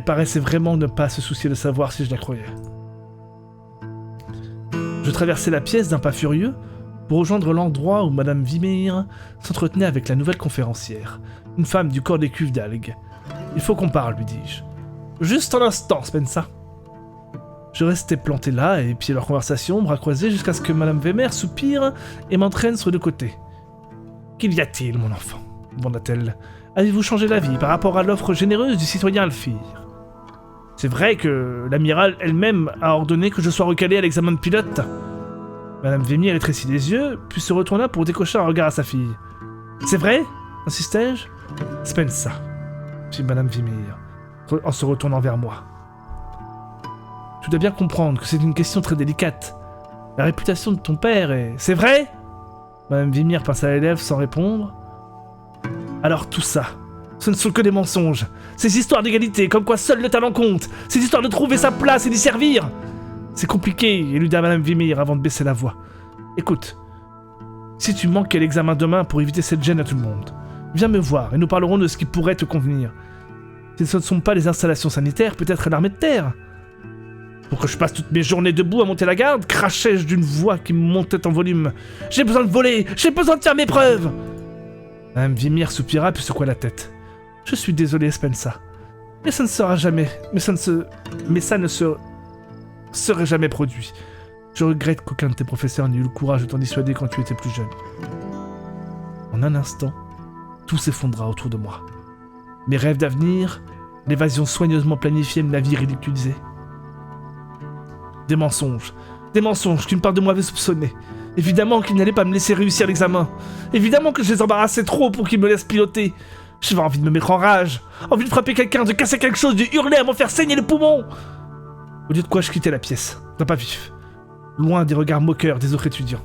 paraissait vraiment ne pas se soucier de savoir si je la croyais. Je traversais la pièce d'un pas furieux pour rejoindre l'endroit où Madame Vimir s'entretenait avec la nouvelle conférencière, une femme du corps des cuves d'algues. « Il faut qu'on parle, lui dis-je. »« Juste un instant, Spensa. » Je restais planté là et épiais leur conversation, bras croisés, jusqu'à ce que Madame Vimir soupire et m'entraîne sur le côté. « Qu'y a-t-il, mon enfant ?» demanda-t-elle. « Avez-vous changé d'avis par rapport à l'offre généreuse du citoyen Alfir ? C'est vrai que l'amiral elle-même a ordonné que je sois recalé à l'examen de pilote. » Madame Vimir rétrécit les yeux, puis se retourna pour décocher un regard à sa fille. « C'est vrai ?» insistai-je. « Spensa, » fit Madame Vimir, en se retournant vers moi. « Tu dois bien comprendre que c'est une question très délicate. La réputation de ton père est... »« C'est vrai ?» Madame Vimir pinça les lèvres sans répondre. « Alors tout ça, ce ne sont que des mensonges. Ces histoires d'égalité, comme quoi seul le talent compte. Ces histoires de trouver sa place et d'y servir. C'est compliqué, éluda Madame Vimir avant de baisser la voix. Écoute, si tu manques à l'examen demain pour éviter cette gêne à tout le monde, viens me voir et nous parlerons de ce qui pourrait te convenir. Si ce ne sont pas les installations sanitaires, peut-être l'armée de terre. Pour que je passe toutes mes journées debout à monter la garde, crachai-je d'une voix qui montait en volume. J'ai besoin de voler, j'ai besoin de faire mes preuves. Madame Vimir soupira puis secoua la tête. Je suis désolé, Spensa. Mais ça ne sera jamais... Mais ça ne se serait jamais produit. Je regrette qu'aucun de tes professeurs n'ait eu le courage de t'en dissuader quand tu étais plus jeune. En un instant, tout s'effondra autour de moi. Mes rêves d'avenir, l'évasion soigneusement planifiée de la vie ridiculisée. Des mensonges qu'une part de moi avait soupçonné. Évidemment qu'ils n'allaient pas me laisser réussir l'examen. Évidemment que je les embarrassais trop pour qu'ils me laissent piloter. J'avais envie de me mettre en rage, envie de frapper quelqu'un, de casser quelque chose, de hurler à m'en faire saigner les poumons. Au lieu de quoi, je quittais la pièce, d'un pas vif, loin des regards moqueurs des autres étudiants.